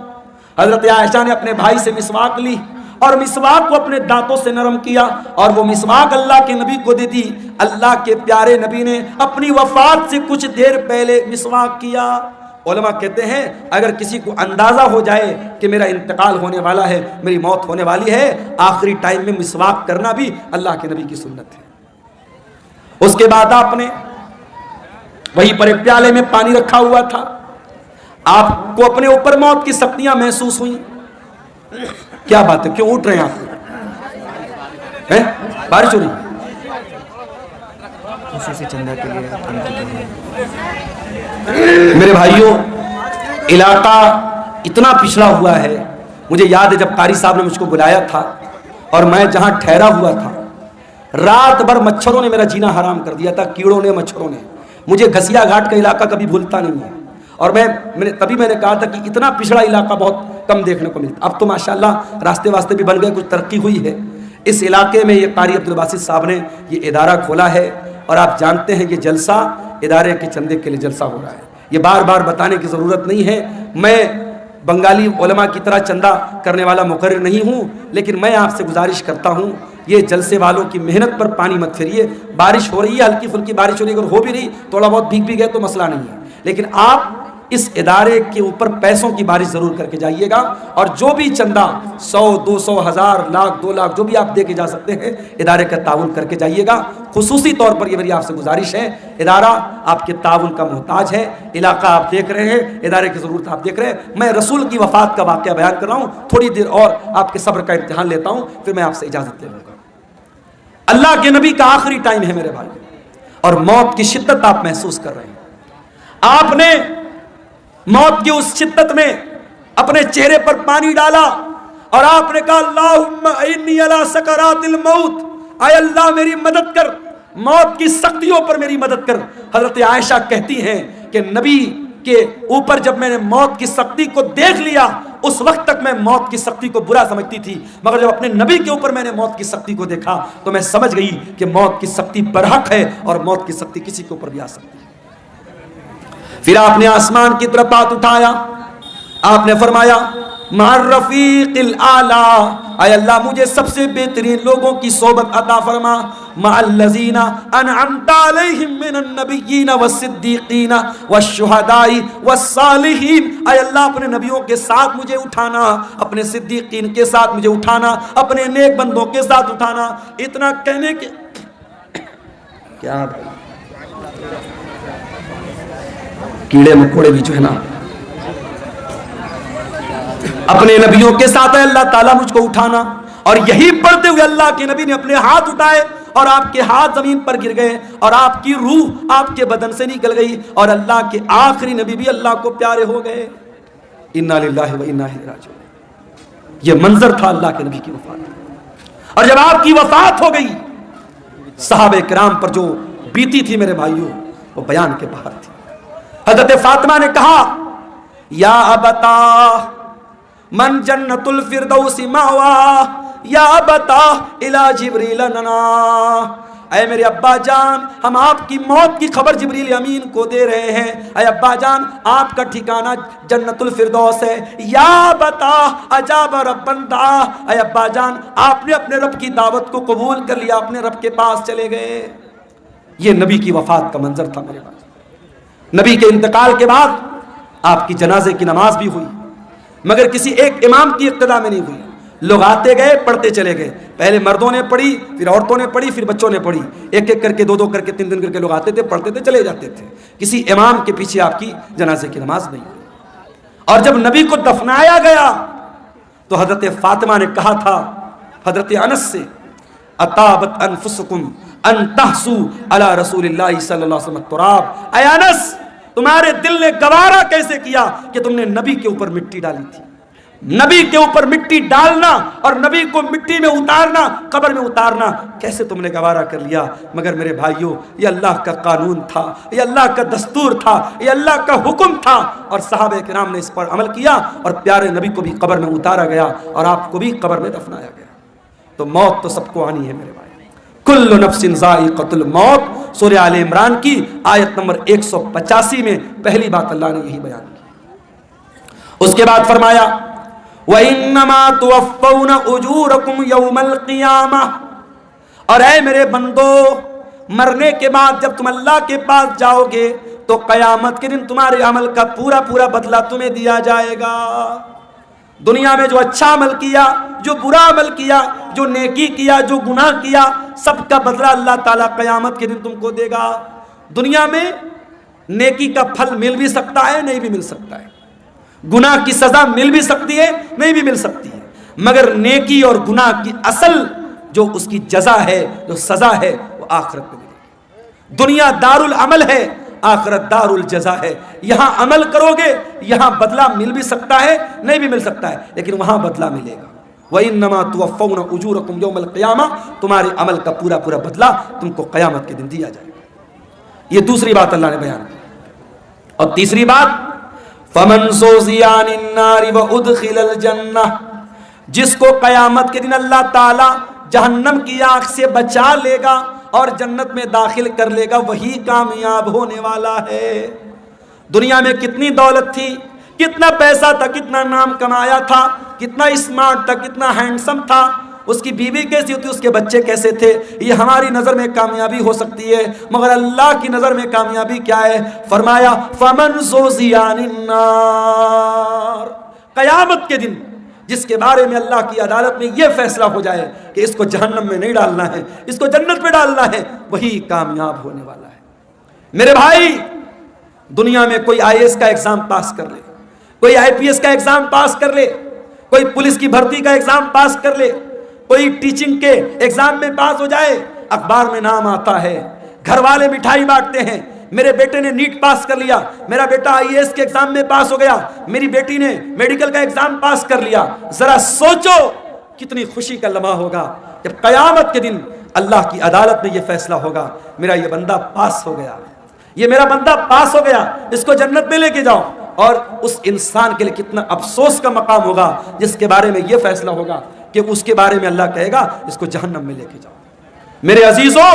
حضرت عائشہ نے اپنے بھائی سے مسواک لی اور مسواک کو اپنے دانتوں سے نرم کیا، اور وہ مسواک اللہ کے نبی کو دے دی۔ اللہ کے پیارے نبی نے اپنی وفات سے کچھ دیر پہلے مسواک کیا۔ علماء کہتے ہیں اگر کسی کو اندازہ ہو جائے کہ میرا انتقال ہونے والا ہے، میری موت ہونے والی ہے، آخری ٹائم میں مسواک کرنا بھی اللہ کے نبی کی سنت ہے۔ اس کے بعد آپ نے وہیں پر ایک پیالے میں پانی رکھا ہوا تھا، آپ کو اپنے اوپر موت کی سختیاں محسوس ہوئیں۔ کیا بات ہے، کیوں اٹھ رہے ہیں آپ؟ بارش ہو رہی؟ کسی سے چندہ کے لیے میرے بھائیوں، علاقہ اتنا پچھڑا ہوا ہے۔ مجھے یاد ہے جب قاری صاحب نے مجھ کو بلایا تھا اور میں جہاں ٹھہرا ہوا تھا، رات بھر مچھروں نے میرا جینا حرام کر دیا تھا، کیڑوں نے، مچھروں نے۔ مجھے گھسیا گھاٹ کا علاقہ کبھی بھولتا نہیں ہے، اور تبھی میں نے کہا تھا کہ اتنا پچھڑا علاقہ بہت کم دیکھنے کو ملتا۔ اب تو ماشاءاللہ راستے واسطے بھی بن گئے، کچھ ترقی ہوئی ہے۔ اس علاقے میں یہ قاری عبدالباسط صاحب نے یہ ادارہ کھولا ہے، اور آپ جانتے ہیں یہ جلسہ ادارے کے چندے کے لیے جلسہ ہو رہا ہے۔ یہ بار بار بتانے کی ضرورت نہیں ہے، میں بنگالی علماء کی طرح چندہ کرنے والا مقرر نہیں ہوں، لیکن میں آپ سے گزارش کرتا ہوں یہ جلسے والوں کی محنت پر پانی مت پھیریے۔ بارش ہو رہی ہے، ہلکی پھلکی بارش ہو رہی ہے، اگر ہو بھی رہی تھوڑا بہت بھیگ بھی گئے تو مسئلہ نہیں ہے، لیکن آپ اس ادارے کے اوپر پیسوں کی بارش ضرور کر کے جائیے گا، اور جو بھی چندہ 100 200 1000 لاکھ 2 لاکھ جو بھی آپ دے کے جا سکتے ہیں، ادارے کا تعاون کر کے جائیے گا۔ خصوصی طور پر یہ میری آپ سے گزارش ہے، ادارہ آپ کے تعاون کا محتاج ہے، علاقہ آپ دیکھ رہے ہیں، ادارے کی ضرورت آپ دیکھ رہے ہیں۔ میں رسول کی وفات کا واقعہ بیان کر رہا ہوں، تھوڑی دیر اور آپ کے صبر کا امتحان لیتا ہوں، پھر میں آپ سے اجازت لے لوں گا۔ اللہ کے نبی کا آخری ٹائم ہے میرے بھائی، اور موت کی شدت آپ محسوس کر رہے ہیں۔ آپ نے موت کی اس شدت میں اپنے چہرے پر پانی ڈالا اور آپ نے کہا اللہم انی علی سکرات الموت، اے اللہ میری مدد کر، موت کی سختیوں پر میری مدد کر۔ حضرت عائشہ کہتی ہیں کہ نبی کے اوپر جب میں نے موت کی سختی کو دیکھ لیا، اس وقت تک میں موت کی سختی کو برا سمجھتی تھی، مگر جب اپنے نبی کے اوپر میں نے موت کی سختی کو دیکھا تو میں سمجھ گئی کہ موت کی سختی برحق ہے، اور موت کی سختی کسی کے اوپر بھی آ سکتی ہے۔ پھر آپ نے آسمان کی طرف ہاتھ اٹھایا، آپ نے فرمایا مع الرفیق الاعلی، اے اللہ مجھے سب سے بہترین لوگوں کی صحبت عطا فرما، مع الذین انعمت علیہم من النبیین والصدیقین والشہداء والصالحین، اے اللہ اپنے نبیوں کے ساتھ مجھے اٹھانا، اپنے صدیقین کے ساتھ مجھے اٹھانا، اپنے نیک بندوں کے ساتھ اٹھانا۔ اتنا کہنے کے کیا کیڑے مکوڑے بھی جو ہے نا اپنے نبیوں کے ساتھ ہے اللہ تعالیٰ مجھ کو اٹھانا. اور یہی پڑھتے ہوئے اللہ کے نبی نے اپنے ہاتھ اٹھائے اور آپ کے ہاتھ زمین پر گر گئے اور آپ کی روح آپ کے بدن سے نکل گئی اور اللہ کے آخری نبی بھی اللہ کو پیارے ہو گئے. انا للہ و انا الیہ راجعون. یہ منظر تھا اللہ کے نبی کی وفات. اور جب آپ کی وفات ہو گئی صحابہ کرام پر جو بیتی تھی میرے بھائیوں وہ بیان کے باہر تھی. حضرت فاطمہ نے کہا یا ابتا من جنت الفردوس مأوا یا ابتا الی جبریل ننا. اے میرے ابا جان ہم آپ کی موت کی خبر جبریل امین کو دے رہے ہیں. اے ابا جان آپ کا ٹھکانہ جنت الفردوس ہے. یا بتا اجاب ربن دعا. اے ابا جان آپ نے اپنے رب کی دعوت کو قبول کر لیا, اپنے رب کے پاس چلے گئے. یہ نبی کی وفات کا منظر تھا میرے پاس. نبی کے انتقال کے بعد آپ کی جنازے کی نماز بھی ہوئی مگر کسی ایک امام کی اقتدا میں نہیں ہوئی. لوگ آتے گئے پڑھتے چلے گئے. پہلے مردوں نے پڑھی, پھر عورتوں نے پڑھی, پھر بچوں نے پڑھی. ایک ایک کر کے, دو دو کر کے, تین تین کر کے لوگ آتے تھے, پڑھتے تھے, چلے جاتے تھے. کسی امام کے پیچھے آپ کی جنازے کی نماز نہیں ہوئی. اور جب نبی کو دفنایا گیا تو حضرت فاطمہ نے کہا تھا حضرت انس سے اطابت انفسکم ان تحسو علی رسول اللہ صلی اللہ علیہ وسلم التراب. اے انس تمہارے دل نے گوارا کیسے کیا کہ تم نے نبی کے اوپر مٹی ڈالی تھی. نبی کے اوپر مٹی ڈالنا اور نبی کو مٹی میں اتارنا, قبر میں اتارنا کیسے تم نے گوارا کر لیا. مگر میرے بھائیوں یہ اللہ کا قانون تھا, یہ اللہ کا دستور تھا, یہ اللہ کا حکم تھا اور صحابہ کرام نے اس پر عمل کیا اور پیارے نبی کو بھی قبر میں اتارا گیا اور آپ کو بھی قبر میں دفنایا گیا. تو موت تو سب کو آنی ہے میرے بھائی. کل نفس ذائقۃ الموت, سورہ آل عمران کی آیت نمبر 185 میں پہلی بات اللہ نے یہی بیان کی. اس کے بعد فرمایا وَإِنَّمَا تُوَفَّوْنَ أُجُورَكُمْ يَوْمَ الْقِيَامَةِ. اور اے میرے بندو مرنے کے بعد جب تم اللہ کے پاس جاؤ گے تو قیامت کے دن تمہارے عمل کا پورا پورا بدلہ تمہیں دیا جائے گا. دنیا میں جو اچھا عمل کیا, جو برا عمل کیا, جو نیکی کیا, جو گناہ کیا, سب کا بدلہ اللہ تعالیٰ قیامت کے دن تم کو دے گا. دنیا میں نیکی کا پھل مل بھی سکتا ہے, نہیں بھی مل سکتا ہے. گناہ کی سزا مل بھی سکتی ہے, نہیں بھی مل سکتی ہے. مگر نیکی اور گناہ کی اصل جو اس کی جزا ہے, جو سزا ہے, وہ آخرت میں ملے گی. دنیا دار العمل ہے, آخرت دار الجزا ہے. یہاں عمل کرو گے, یہاں بدلہ مل بھی سکتا ہے, نہیں بھی مل سکتا ہے, لیکن وہاں بدلہ ملے گا. وَإِنَّمَا تُوَفَّوْنَ أُجُورَكُمْ يَوْمَ الْقِيَامَةِ. تمہارے عمل کا پورا پورا بدلہ تم کو قیامت کے دن دیا جائے گا. یہ دوسری بات اللہ نے بیان کی. اور تیسری بات فَمَنْ زُحْزِحَ عَنِ النَّارِ وَأُدْخِلَ الْجَنَّةَ. جس کو قیامت کے دن اللہ تعالیٰ جہنم کی آگ سے بچا لے گا اور جنت میں داخل کر لے گا وہی کامیاب ہونے والا ہے. دنیا میں کتنی دولت تھی, کتنا پیسہ تھا, کتنا نام کمایا تھا, کتنا اسمارٹ تھا, کتنا ہینڈسم تھا, اس کی بیوی کیسی ہوتی, اس کے بچے کیسے تھے, یہ ہماری نظر میں کامیابی ہو سکتی ہے مگر اللہ کی نظر میں کامیابی کیا ہے؟ فرمایا فَمَنْ زُحْزِحَ عَنِ النَّارِ. قیامت کے دن جس کے بارے میں اللہ کی عدالت میں یہ فیصلہ ہو جائے کہ اس کو جہنم میں نہیں ڈالنا ہے, اس کو جنت میں ڈالنا ہے, وہی کامیاب ہونے والا ہے. میرے بھائی دنیا میں کوئی IAS کا ایگزام پاس کر لے, کوئی IPS کا ایگزام پاس کر لے, کوئی پولیس کی بھرتی کا ایگزام پاس کر لے, کوئی ٹیچنگ کے ایگزام میں پاس ہو جائے, اخبار میں نام آتا ہے, گھر والے مٹھائی بانٹتے ہیں, میرے بیٹے نے نیٹ پاس کر لیا, میرا بیٹا IAS کے ایگزام میں پاس ہو گیا, میری بیٹی نے میڈیکل کا ایگزام پاس کر لیا. ذرا سوچو کتنی خوشی کا لمحہ ہوگا جب قیامت کے دن اللہ کی عدالت میں یہ فیصلہ ہوگا میرا یہ بندہ پاس ہو گیا, یہ میرا بندہ پاس ہو گیا, اس کو جنت میں لے کے جاؤ. اور اس انسان کے لیے کتنا افسوس کا مقام ہوگا جس کے بارے میں یہ فیصلہ ہوگا کہ اس کے بارے میں اللہ کہے گا اس کو جہنم میں لے کے جاؤ. میرے عزیزوں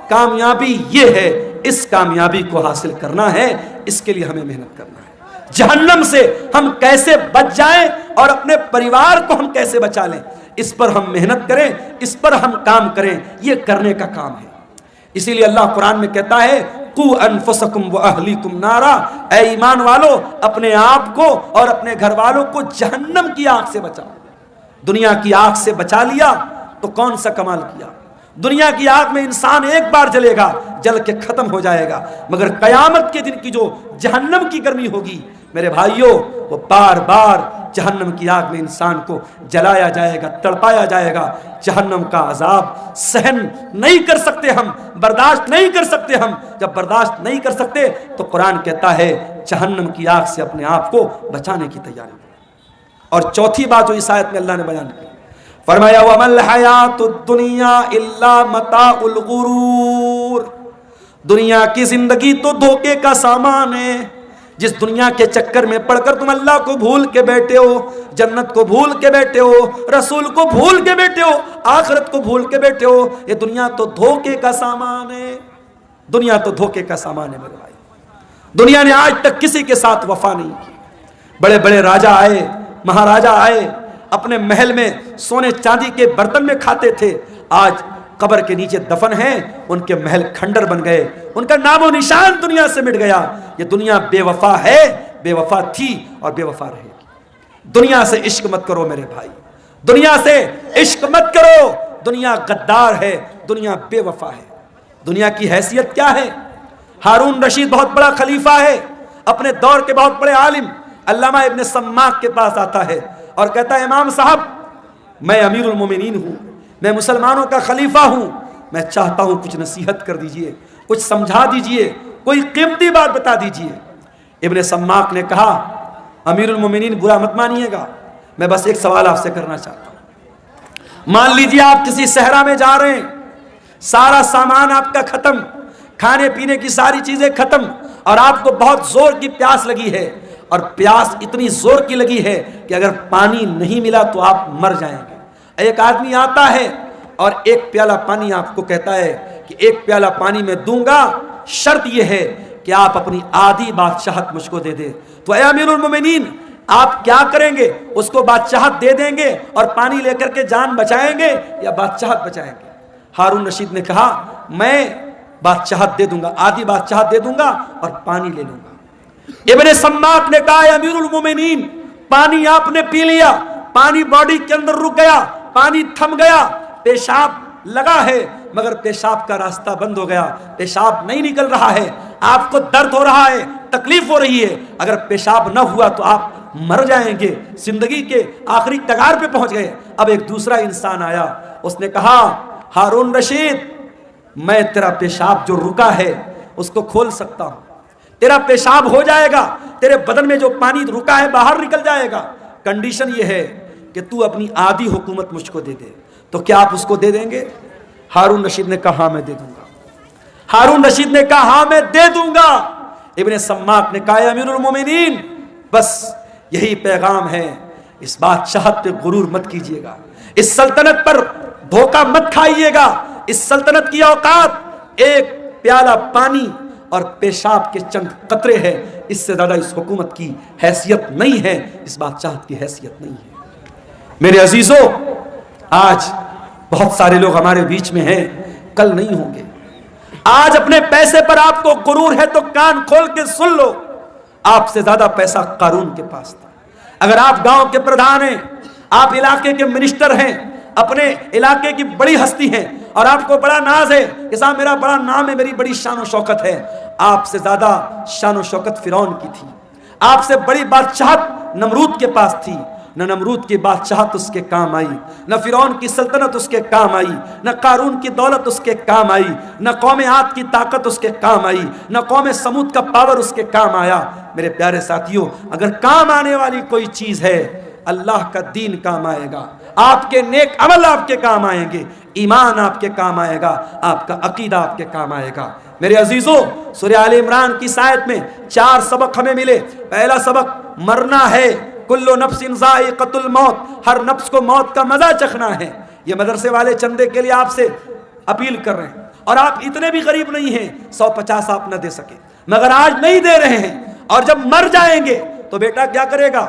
کامیابی یہ ہے, اس کامیابی کو حاصل کرنا ہے, اس کے لیے ہمیں محنت کرنا ہے. جہنم سے ہم کیسے بچ جائیں اور اپنے پریوار کو ہم کیسے بچا لیں, اس پر ہم محنت کریں, اس پر ہم کام کریں, یہ کرنے کا کام ہے. اسی لیے اللہ قرآن میں کہتا ہے قُوا أَنفُسَكُمْ وَأَهْلِيكُمْ نَارًا. اے ایمان والو اپنے آپ کو اور اپنے گھر والوں کو جہنم کی آگ سے بچاؤ. دنیا کی آگ سے بچا لیا تو کون سا کمال کیا. دنیا کی آگ میں انسان ایک بار جلے گا, جل کے ختم ہو جائے گا, مگر قیامت کے دن کی جو جہنم کی گرمی ہوگی میرے بھائیوں وہ بار بار جہنم کی آگ میں انسان کو جلایا جائے گا، تڑپایا جائے گا۔ جہنم کا عذاب سہن نہیں کر سکتے ہم، برداشت نہیں کر سکتے ہم۔ جب برداشت نہیں کر سکتے تو قرآن کہتا ہے جہنم کی آگ سے اپنے آپ کو بچانے کی تیاری۔ اور چوتھی بات جو اس آیت میں اللہ نے بیان کی، فرمایا وَمَا الْحَيَاةُ الدُّنْيَا إِلَّا مَتَاعُ الْغُرُورِ، دنیا کی زندگی تو دھوکے کا سامان ہے۔ جس دنیا کے چکر میں پڑھ کر تم اللہ کو بھول کے بیٹھے ہو، جنت کو بھول کے بیٹھے ہو، رسول کو بھول کے بیٹھے ہو، آخرت کو بھول کے بیٹھے ہو، یہ دنیا تو دھوکے کا سامان ہے۔ دنیا تو دھوکے کا سامان ہے میرے بھائی۔ دنیا نے آج تک کسی کے ساتھ وفا نہیں کی۔ بڑے بڑے راجہ آئے، مہاراجہ آئے، اپنے محل میں سونے چاندی کے برتن میں کھاتے تھے، آج قبر کے نیچے دفن ہیں، ان کے محل کھنڈر بن گئے، ان کا نام و نشان دنیا سے مٹ گیا۔ یہ دنیا بے وفا ہے، بے وفا تھی اور بے وفا رہے گی۔ دنیا سے عشق مت کرو میرے بھائی، دنیا سے عشق مت کرو۔ دنیا غدار ہے، دنیا بے وفا ہے۔ دنیا کی حیثیت کیا ہے؟ ہارون رشید بہت بڑا خلیفہ ہے، اپنے دور کے بہت بڑے عالم، علامہ ابن سماک کے پاس آتا ہے اور کہتا ہے امام صاحب میں امیر المومنین ہوں، میں مسلمانوں کا خلیفہ ہوں، میں چاہتا ہوں کچھ نصیحت کر دیجئے، کچھ سمجھا دیجئے، کوئی قیمتی بات بتا دیجئے۔ ابن سماک نے کہا امیر المومنین برا مت مانیے گا، میں بس ایک سوال آپ سے کرنا چاہتا ہوں۔ مان لیجئے آپ کسی صحرا میں جا رہے ہیں، سارا سامان آپ کا ختم، کھانے پینے کی ساری چیزیں ختم، اور آپ کو بہت زور کی پیاس لگی ہے، اور پیاس اتنی زور کی لگی ہے کہ اگر پانی نہیں ملا تو آپ مر جائیں گے۔ ایک آدمی آتا ہے اور ایک پیالہ پانی آپ کو کہتا ہے کہ ایک پیالہ پانی میں دوں گا، شرط یہ ہے کہ آپ اپنی آدھی بادشاہت مجھ کو دے دیں۔ تو اے امیر المومنین آپ کیا کریں گے؟ اس کو بادشاہت دے دیں گے اور پانی لے کر کے جان بچائیں گے یا بادشاہت بچائیں گے؟ ہارون رشید نے کہا میں بادشاہت دے دوں گا، آدھی بادشاہت دے دوں گا اور پانی لے لوں گا۔ ابن سماک نے کہا امیر المومنین پانی آپ نے پی لیا، پانی باڈی کے اندر رک گیا، پانی تھم گیا، پیشاب لگا ہے مگر پیشاب کا راستہ بند ہو گیا، پیشاب نہیں نکل رہا ہے، آپ کو درد ہو رہا ہے، تکلیف ہو رہی ہے، اگر پیشاب نہ ہوا تو آپ مر جائیں گے، زندگی کے آخری کگار پہ پہنچ گئے۔ اب ایک دوسرا انسان آیا، اس نے کہا ہارون رشید میں تیرا پیشاب جو رکا ہے اس کو کھول سکتا ہوں، تیرا پیشاب ہو جائے گا، تیرے بدن میں جو پانی رکا ہے باہر نکل جائے گا، کنڈیشن یہ ہے کہ تو اپنی آدھی حکومت مجھ کو دے دے۔ تو کیا آپ اس کو دے دیں گے؟ ہارون رشید نے کہا ہاں میں دے دوں گا۔ ہارون رشید نے کہا ہاں میں دے دوں گا۔ ابن سماک نے کہا امیر المومنین بس یہی پیغام ہے، اس بادشاہت پہ غرور مت کیجیے گا، اس سلطنت پر دھوکہ مت کھائیے گا، اس سلطنت کی اوقات ایک پیالہ پانی اور پیشاب کے چند قطرے ہے، اس سے زیادہ اس حکومت کی حیثیت نہیں ہے، اس بادشاہت کی حیثیت نہیں ہے۔ میرے عزیزوں آج بہت سارے لوگ ہمارے بیچ میں ہیں، کل نہیں ہوں گے۔ آج اپنے پیسے پر آپ کو غرور ہے تو کان کھول کے سن لو، آپ سے زیادہ پیسہ قارون کے پاس تھا۔ اگر آپ گاؤں کے پردھان ہیں، آپ علاقے کے منسٹر ہیں، اپنے علاقے کی بڑی ہستی ہیں اور آپ کو بڑا ناز ہے کہ صاحب میرا بڑا نام ہے، میری بڑی شان و شوکت ہے، آپ سے زیادہ شان و شوکت فرعون کی تھی، آپ سے بڑی بادشاہت نمرود کے پاس تھی، نہ نمرود کی بادشاہت اس کے کام آئی، نہ فرعون کی سلطنت اس کے کام آئی، نہ قارون کی دولت اس کے کام آئی، نہ قوم عاد کی طاقت اس کے کام آئی، نہ قوم سمود کا پاور اس کے کام آیا۔ میرے پیارے ساتھیوں اگر کام آنے والی کوئی چیز ہے اللہ کا دین کام آئے گا، آپ کے نیک عمل آپ کے کام آئیں گے، ایمان آپ کے کام آئے گا، آپ کا عقیدہ آپ کے کام آئے گا۔ میرے عزیزوں سورہ آل عمران کی آیت میں 4 سبق ہمیں ملے۔ پہلا سبق مرنا ہے، کل نفس ذائقۃ الموت، ہر نفس کو موت کا مزہ چکھنا ہے۔ یہ مدرسے والے چندے کے لیے آپ سے اپیل کر رہے ہیں، اور آپ اتنے بھی غریب نہیں ہیں 150 آپ نہ دے سکے، مگر آج نہیں دے رہے ہیں، اور جب مر جائیں گے تو بیٹا کیا کرے گا؟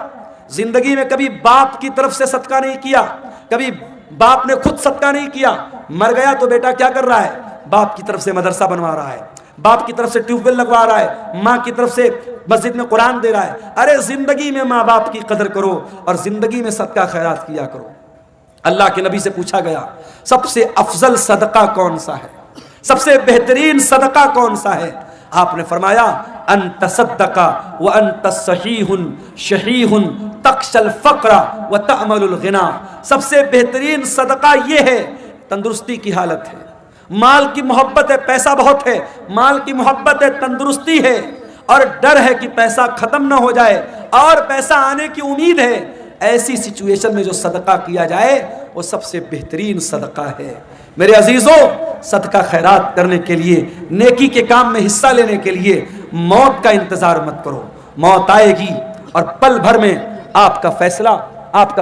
زندگی میں کبھی باپ کی طرف سے صدقہ نہیں کیا، کبھی باپ نے خود صدقہ نہیں کیا، مر گیا تو بیٹا کیا کر رہا ہے؟ باپ کی طرف سے مدرسہ بنوا رہا ہے، باپ کی طرف سے ٹیوب ویل لگوا رہا ہے، ماں کی طرف سے مسجد میں قرآن دے رہا ہے۔ ارے زندگی میں ماں باپ کی قدر کرو اور زندگی میں صدقہ خیرات کیا کرو۔ اللہ کے نبی سے پوچھا گیا سب سے افضل صدقہ کون سا ہے، سب سے بہترین صدقہ کون سا ہے؟ آپ نے فرمایا ان تصدق وانت صحیح شحیح تخشى الفقر وتأمل الغنى. سب سے بہترین صدقہ یہ ہے، تندرستی کی حالت ہے، مال کی محبت ہے، پیسہ بہت ہے، مال کی محبت ہے، تندرستی ہے، اور ڈر ہے کہ پیسہ ختم نہ ہو جائے اور پیسہ آنے کی امید ہے. ایسی سچویشن میں جو صدقہ کیا جائے وہ سب سے بہترین صدقہ ہے. میرے عزیزوں، صدقہ خیرات کرنے کے لیے، نیکی کے کام میں حصہ لینے کے لیے موت کا انتظار مت کرو. موت آئے گی اور پل بھر میں آپ کا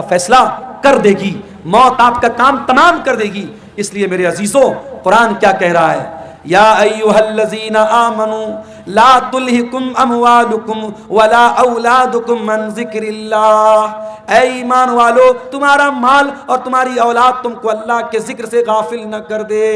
فیصلہ کر دے گی. موت آپ کا کام تمام کر دے گی. اس لیے میرے عزیزوں، قرآن کیا کہہ رہا ہے؟ یا ایھا الذین آمنوا لا تلہکم اموالکم ولا اولادکم عن ذکر اللہ. اے ایمان والو، تمہارا مال اور تمہاری اولاد تم کو اللہ کے ذکر سے غافل نہ کر دے.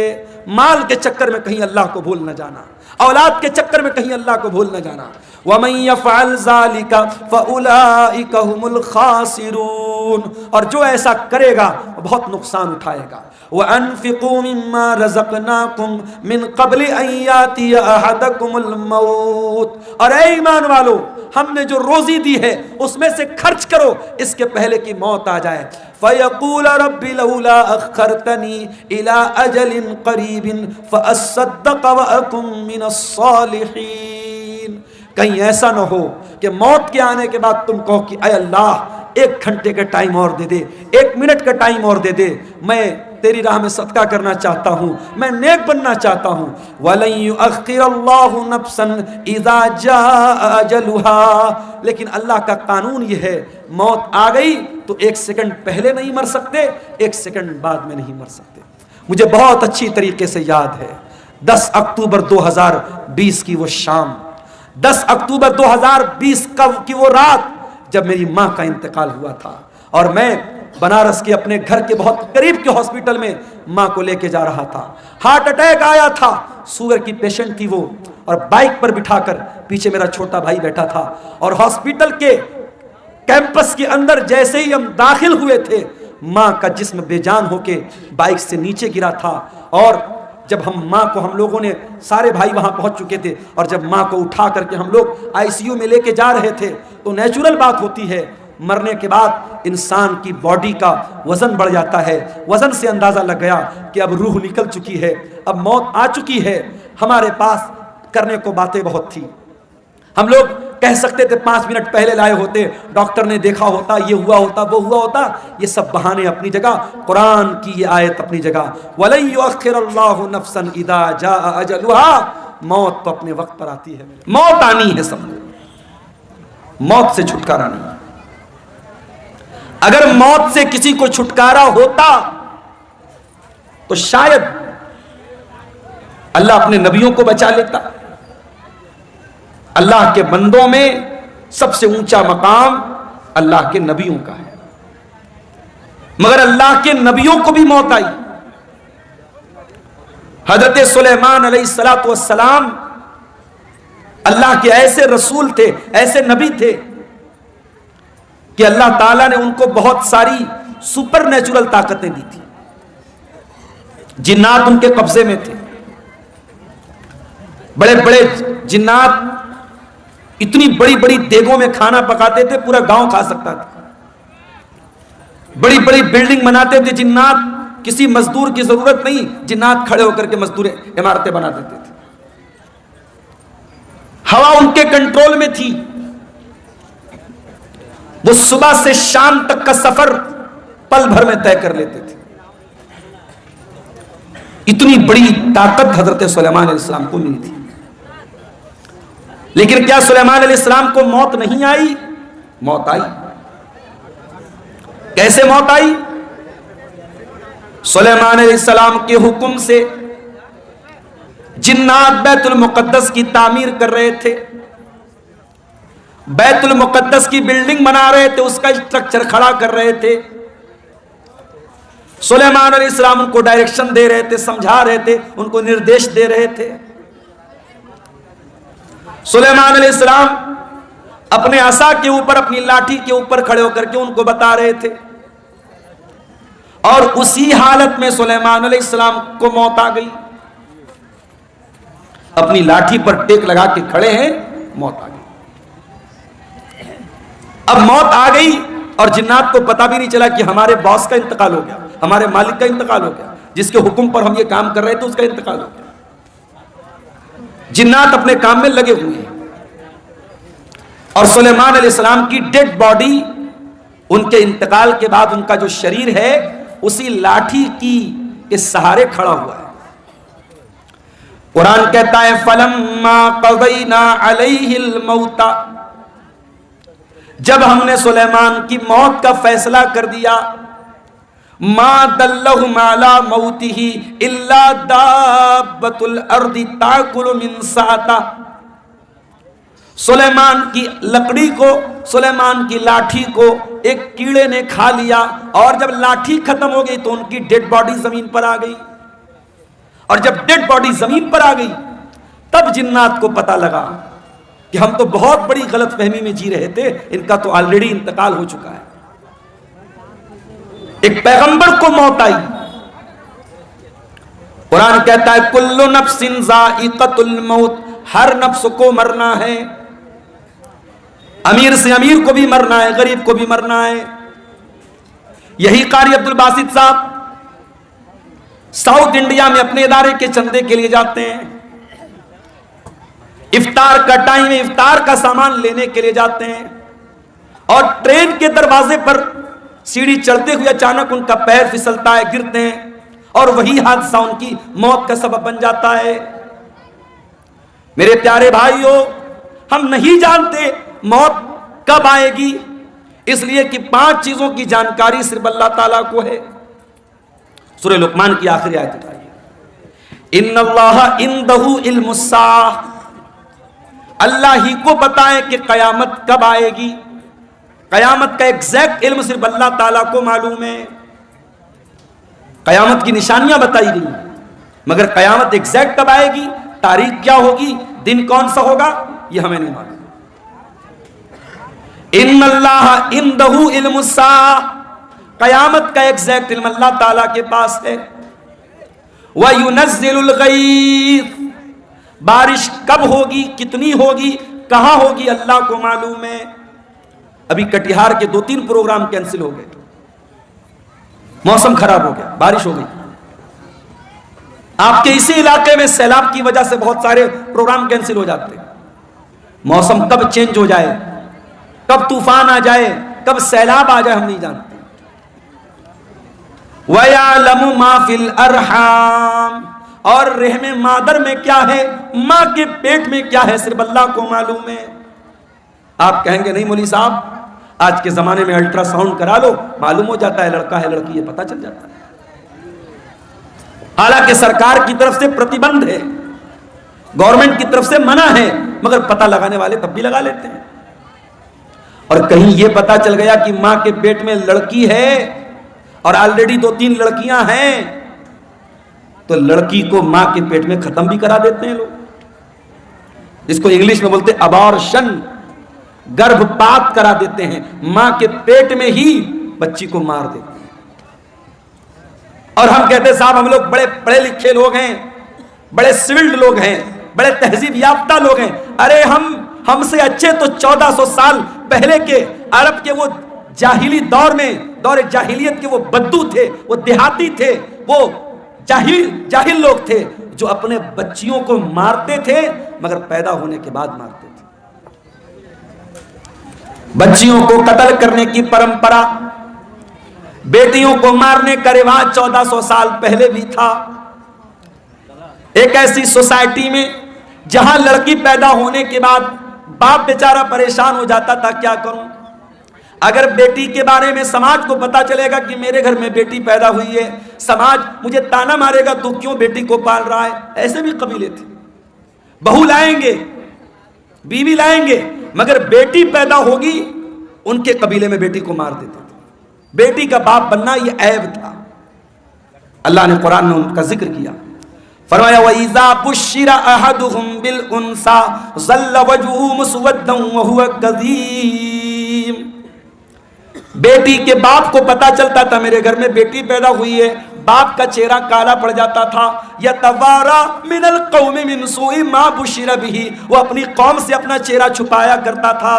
مال کے چکر میں کہیں اللہ کو بھول نہ جانا، اولاد کے چکر میں کہیں اللہ کو بھول نہ جانا. وَمَن يَفْعَلْ ذَلِكَ فَأُولَٰئِكَ هُمُ الْخَاسِرُونَ. اور جو ایسا کرے گا وہ بہت نقصان اٹھائے گا. وَأَنفِقُوا مِمَّا رَزَقْنَاكُمْ مِن قَبْلِ أَن يَأْتِيَ أَحَدَكُمُ الْمَوْتُ. اور اے ایمان والو، ہم نے جو روزی دی ہے اس میں سے خرچ کرو اس کے پہلے کہ موت آ جائے. فَيَقُولَ رَبِّ لَوْلَا أَخَّرْتَنِي إِلَىٰ أَجَلٍ قَرِيبٍ فَأَصَّدَّقَ وَأَكُن مِّنَ الصَّالِحِينَ. کہیں ایسا نہ ہو کہ موت کے آنے کے بعد تم کہو کہ اے اللہ 1 گھنٹے کا ٹائم اور دے دے، 1 منٹ کا ٹائم اور دے دے، میں تیری راہ میں صدقہ کرنا چاہتا ہوں، میں نیک بننا چاہتا ہوں. وَلَن يُؤَخِّرَ اللَّهُ نَفْسًا إِذَا جَاءَ أَجَلُهَا. لیکن اللہ کا قانون یہ ہے، موت آ گئی تو 1 سیکنڈ پہلے نہیں مر سکتے، 1 سیکنڈ بعد میں نہیں مر سکتے. مجھے بہت اچھی طریقے سے یاد ہے 10 اکتوبر 2020 کی وہ شام، 10 اکتوبر 2020 کی وہ رات جب میری ماں کا انتقال ہوا تھا، اور میں بنارس کے اپنے گھر کے بہت قریب کے ہاسپٹل میں ماں کو لے کے جا رہا تھا. ہارٹ اٹیک آیا تھا، شوگر کی پیشنٹ تھی وہ، اور بائک پر بٹھا کر پیچھے میرا چھوٹا بھائی بیٹھا تھا. اور ہاسپٹل کے کیمپس کے اندر جیسے ہی ہم داخل ہوئے تھے، ماں کا جسم بے جان ہو کے بائک سے نیچے گرا تھا. اور جب ہم لوگوں نے سارے بھائی وہاں پہنچ چکے تھے، اور جب ماں کو اٹھا کر کے ہم لوگ ICU میں لے کے جا رہے تھے، تو نیچرل بات ہوتی ہے، مرنے کے بعد انسان کی باڈی کا وزن بڑھ جاتا ہے. وزن سے اندازہ لگ گیا کہ اب روح نکل چکی ہے، اب موت آ چکی ہے. ہمارے پاس کرنے کو باتیں بہت تھی. ہم لوگ کہہ سکتے تھے 5 منٹ پہلے لائے ہوتے، ڈاکٹر نے دیکھا ہوتا، یہ ہوا ہوتا، وہ ہوا ہوتا. یہ سب بہانے اپنی جگہ، قرآن کی یہ آیت اپنی جگہ. وَلَن يُؤَخِّرَ اللَّهُ نَفْسًا إِذَا جَاءَ أَجَلُهَا. موت تو اپنے وقت پر آتی ہے. موت آنی ہے سب کو، موت سے چھٹکارا نہیں. اگر موت سے کسی کو چھٹکارا ہوتا تو شاید اللہ اپنے نبیوں کو بچا لیتا. اللہ کے بندوں میں سب سے اونچا مقام اللہ کے نبیوں کا ہے، مگر اللہ کے نبیوں کو بھی موت آئی. حضرت سلیمان علیہ السلام اللہ کے ایسے رسول تھے، ایسے نبی تھے کہ اللہ تعالیٰ نے ان کو بہت ساری سپر نیچرل طاقتیں دی تھی. جنات ان کے قبضے میں تھے، بڑے بڑے جنات اتنی بڑی بڑی دیگوں میں کھانا پکاتے تھے، پورا گاؤں کھا سکتا تھا. بڑی بڑی بلڈنگ بناتے تھے جنات، کسی مزدور کی ضرورت نہیں، جنات کھڑے ہو کر کے مزدور عمارتیں بنا دیتے تھے. ہوا ان کے کنٹرول میں تھی، وہ صبح سے شام تک کا سفر پل بھر میں طے کر لیتے تھے. اتنی بڑی طاقت حضرت سلیمان علیہ السلام کو ملی تھی. لیکن کیا سلیمان علیہ السلام کو موت نہیں آئی؟ موت آئی. کیسے موت آئی؟ سلیمان علیہ السلام کے حکم سے جنات بیت المقدس کی تعمیر کر رہے تھے، بیت المقدس کی بلڈنگ بنا رہے تھے، اس کا اسٹرکچر کھڑا کر رہے تھے. سلیمان علیہ السلام ان کو ڈائریکشن دے رہے تھے، سمجھا رہے تھے، ان کو نردیش دے رہے تھے. سلیمان علیہ السلام اپنے عصا کے اوپر، اپنی لاٹھی کے اوپر کھڑے ہو کر کے ان کو بتا رہے تھے. اور اسی حالت میں سلیمان علیہ السلام کو موت آ گئی. اپنی لاٹھی پر ٹیک لگا کے کھڑے ہیں، موت آ گئی. اب موت آ گئی اور جنات کو پتہ بھی نہیں چلا کہ ہمارے باس کا انتقال ہو گیا، ہمارے مالک کا انتقال ہو گیا، جس کے حکم پر ہم یہ کام کر رہے تھے اس کا انتقال ہو گیا۔ جنات اپنے کام میں لگے ہوئے ہیں، اور سلیمان علیہ السلام کی ڈیڈ باڈی ان کے انتقال کے بعد ان کا جو شریر ہے اسی لاٹھی کی کے سہارے کھڑا ہوا ہے۔ قرآن کہتا ہے فَلَمَّا قَضَيْنَا عَلَيْهِ الْمَوْتَ، جب ہم نے سلیمان کی موت کا فیصلہ کر دیا، مَا دَلَّهُمْ عَلَى مَوْتِهِ إِلَّا دَابَّةُ الْأَرْضِ تَأْكُلُ مِنْ سَأَتَهُ، سلیمان کی لکڑی کو، سلیمان کی لاٹھی کو ایک کیڑے نے کھا لیا، اور جب لاٹھی ختم ہو گئی تو ان کی ڈیڈ باڈی زمین پر آ گئی، اور جب ڈیڈ باڈی زمین پر آ گئی تب جنات کو پتہ لگا کہ ہم تو بہت بڑی غلط فہمی میں جی رہے تھے، ان کا تو آلریڈی انتقال ہو چکا ہے۔ ایک پیغمبر کو موت آئی۔ قرآن کہتا ہے کل نفس ذائقۃ الموت، ہر نفس کو مرنا ہے، امیر سے امیر کو بھی مرنا ہے، غریب کو بھی مرنا ہے۔ یہی قاری عبد الباسط صاحب ساؤتھ انڈیا میں اپنے ادارے کے چندے کے لیے جاتے ہیں، افطار کا ٹائم ہے، افطار کا سامان لینے کے لیے جاتے ہیں، اور ٹرین کے دروازے پر سیڑھی چڑھتے ہوئے اچانک ان کا پیر پھسلتا ہے، گرتے ہیں، اور وہی حادثہ ان کی موت کا سبب بن جاتا ہے۔ میرے پیارے بھائیوں، ہم نہیں جانتے موت کب آئے گی، اس لیے کہ 5 چیزوں کی جانکاری صرف اللہ تعالیٰ کو ہے۔ سورہ لقمان کی آخری آیت اٹھائیے، ان اللہ عندہ علم الساعہ، اللہ ہی کو پتہ ہے کہ قیامت کب آئے گی، قیامت کا ایگزیکٹ علم صرف اللہ تعالیٰ کو معلوم ہے۔ قیامت کی نشانیاں بتائی گئی، مگر قیامت ایگزیکٹ کب آئے گی، تاریخ کیا ہوگی، دن کون سا ہوگا، یہ ہمیں نہیں معلوم۔ ان اللہ عندہ علم الساعہ، قیامت کا ایگزیکٹ علم اللہ تعالیٰ کے پاس ہے۔ وَيُنَزِّلُ الْغَيْثَ، بارش کب ہوگی، کتنی ہوگی، کہاں ہوگی، اللہ کو معلوم ہے۔ ابھی کٹیہار کے 2-3 پروگرام کینسل ہو گئے، موسم خراب ہو گیا، بارش ہو گئی۔ آپ کے اسی علاقے میں سیلاب کی وجہ سے بہت سارے پروگرام کینسل ہو جاتے ہیں۔ موسم کب چینج ہو جائے، کب طوفان آ جائے، کب سیلاب آ جائے، ہم نہیں جانتے۔ وَيَعْلَمُ مَا فِي الْأَرْحَامِ، اور رحم مادر میں کیا ہے، ماں کے پیٹ میں کیا ہے، صرف اللہ کو معلوم ہے۔ آپ کہیں گے نہیں مولوی صاحب، آج کے زمانے میں الٹرا ساؤنڈ کرا لو، معلوم ہو جاتا ہے لڑکا ہے لڑکی ہے، پتہ چل جاتا ہے۔ حالانکہ سرکار کی طرف سے پرتیبندھ ہے، گورنمنٹ کی طرف سے منع ہے، مگر پتہ لگانے والے تب بھی لگا لیتے ہیں۔ اور کہیں یہ پتہ چل گیا کہ ماں کے پیٹ میں لڑکی ہے اور آلریڈی 2-3 لڑکیاں ہیں، تو لڑکی کو ماں کے پیٹ میں ختم بھی کرا دیتے ہیں لوگ، جس کو انگلش میں بولتے ابارشن، گربھ پات کرا دیتے ہیں، ماں کے پیٹ میں ہی بچی کو مار دیتے ہیں۔ اور ہم کہتے ہیں صاحب ہم لوگ بڑے پڑھے لکھے لوگ ہیں، بڑے سولڈ لوگ ہیں، بڑے تہذیب یافتہ لوگ ہیں۔ ارے ہم سے اچھے تو 1400 سال پہلے کے عرب کے وہ جاہلی دور میں، دور جاہلیت کے وہ بدو تھے، وہ دیہاتی تھے، وہ جاہل لوگ تھے جو اپنے بچیوں کو مارتے تھے، مگر پیدا ہونے کے بعد مارتے تھے۔ بچیوں کو قتل کرنے کی پرمپرا، بیٹیوں کو مارنے کا رواج 1400 سال پہلے بھی تھا۔ ایک ایسی سوسائٹی میں جہاں لڑکی پیدا ہونے کے بعد باپ بیچارہ پریشان ہو جاتا تھا، کیا کروں، اگر بیٹی کے بارے میں سماج کو پتا چلے گا کہ میرے گھر میں بیٹی پیدا ہوئی ہے، سماج مجھے تانا مارے گا تو کیوں بیٹی کو پال رہا ہے۔ ایسے بھی قبیلے تھے، بہو لائیں گے، بیوی لائیں گے، مگر بیٹی پیدا ہوگی ان کے قبیلے میں بیٹی کو مار دیتے تھے۔ بیٹی کا باپ بننا یہ عیب تھا۔ اللہ نے قرآن میں ان کا ذکر کیا، فرمایا وَإِذَا بُشِّرَ أَحَدُهُمْ بِالْأُنثَىٰ ظَلَّ وَجْهُهُ مُسْوَدًّا وَهُوَ كَظِيمٌ، بیٹی کے باپ کو پتا چلتا تھا میرے گھر میں بیٹی پیدا ہوئی ہے، باپ کا چہرہ کالا پڑ جاتا تھا۔ يَتَوَارَىٰ مِنَ الْقَوْمِ مِنْ سُوءِ مَا بُشِّرَ بِهِ، وہ اپنی قوم سے اپنا چہرہ چھپایا کرتا تھا،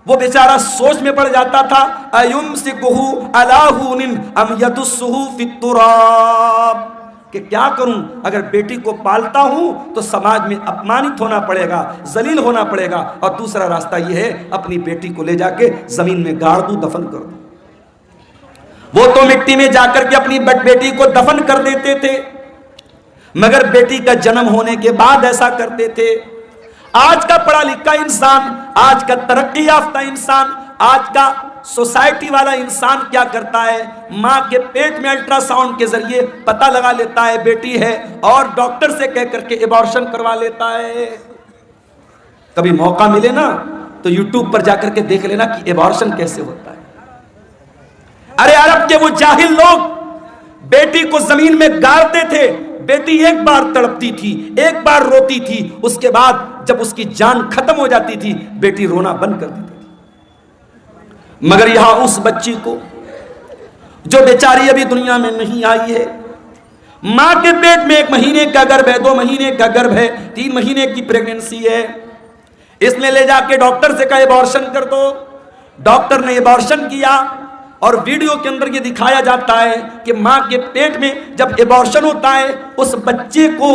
وہ بیچارہ سوچ میں پڑ جاتا تھا ایمسکہ علی ہون ام یدسہ فی التراب، کہ کیا کروں، اگر بیٹی کو پالتا ہوں تو سماج میں اپمانت ہونا پڑے گا، ذلیل ہونا پڑے گا، اور دوسرا راستہ یہ ہے اپنی بیٹی کو لے جا کے زمین میں گاڑ دوں، دفن کر دوں۔ وہ تو مٹی میں جا کر کے اپنی بیٹی کو دفن کر دیتے تھے، مگر بیٹی کا جنم ہونے کے بعد ایسا کرتے تھے۔ آج کا پڑھا لکھا انسان، آج کا ترقی یافتہ انسان، آج کا سوسائٹی والا انسان کیا کرتا ہے؟ ماں کے پیٹ میں الٹرا ساؤنڈ کے ذریعے پتہ لگا لیتا ہے بیٹی ہے، اور ڈاکٹر سے کہہ کر کے ایبارشن کروا لیتا ہے۔ کبھی موقع ملے نا تو یوٹیوب پر جا کر کے دیکھ لینا کہ ایبارشن کیسے ہوتا ہے۔ ارے عرب کے وہ جاہل لوگ بیٹی کو زمین میں گاڑتے تھے، بیٹی ایک بار تڑپتی تھی، ایک بار روتی تھی، اس کے بعد جب اس کی جان ختم ہو جاتی تھی بیٹی رونا بند کر دیتی تھی۔ مگر یہاں اس بچی کو جو بیچاری ابھی دنیا میں نہیں آئی ہے، ماں کے پیٹ میں 1 مہینے کا گربھ ہے، 2 مہینے کا گربھ ہے، 3 مہینے کی پریگننسی ہے، اس نے لے جا کے ڈاکٹر سے کہا ایبارشن کر دو۔ ڈاکٹر نے ایبارشن کیا، اور ویڈیو کے اندر یہ دکھایا جاتا ہے کہ ماں کے پیٹ میں جب ایبارشن ہوتا ہے اس بچے کو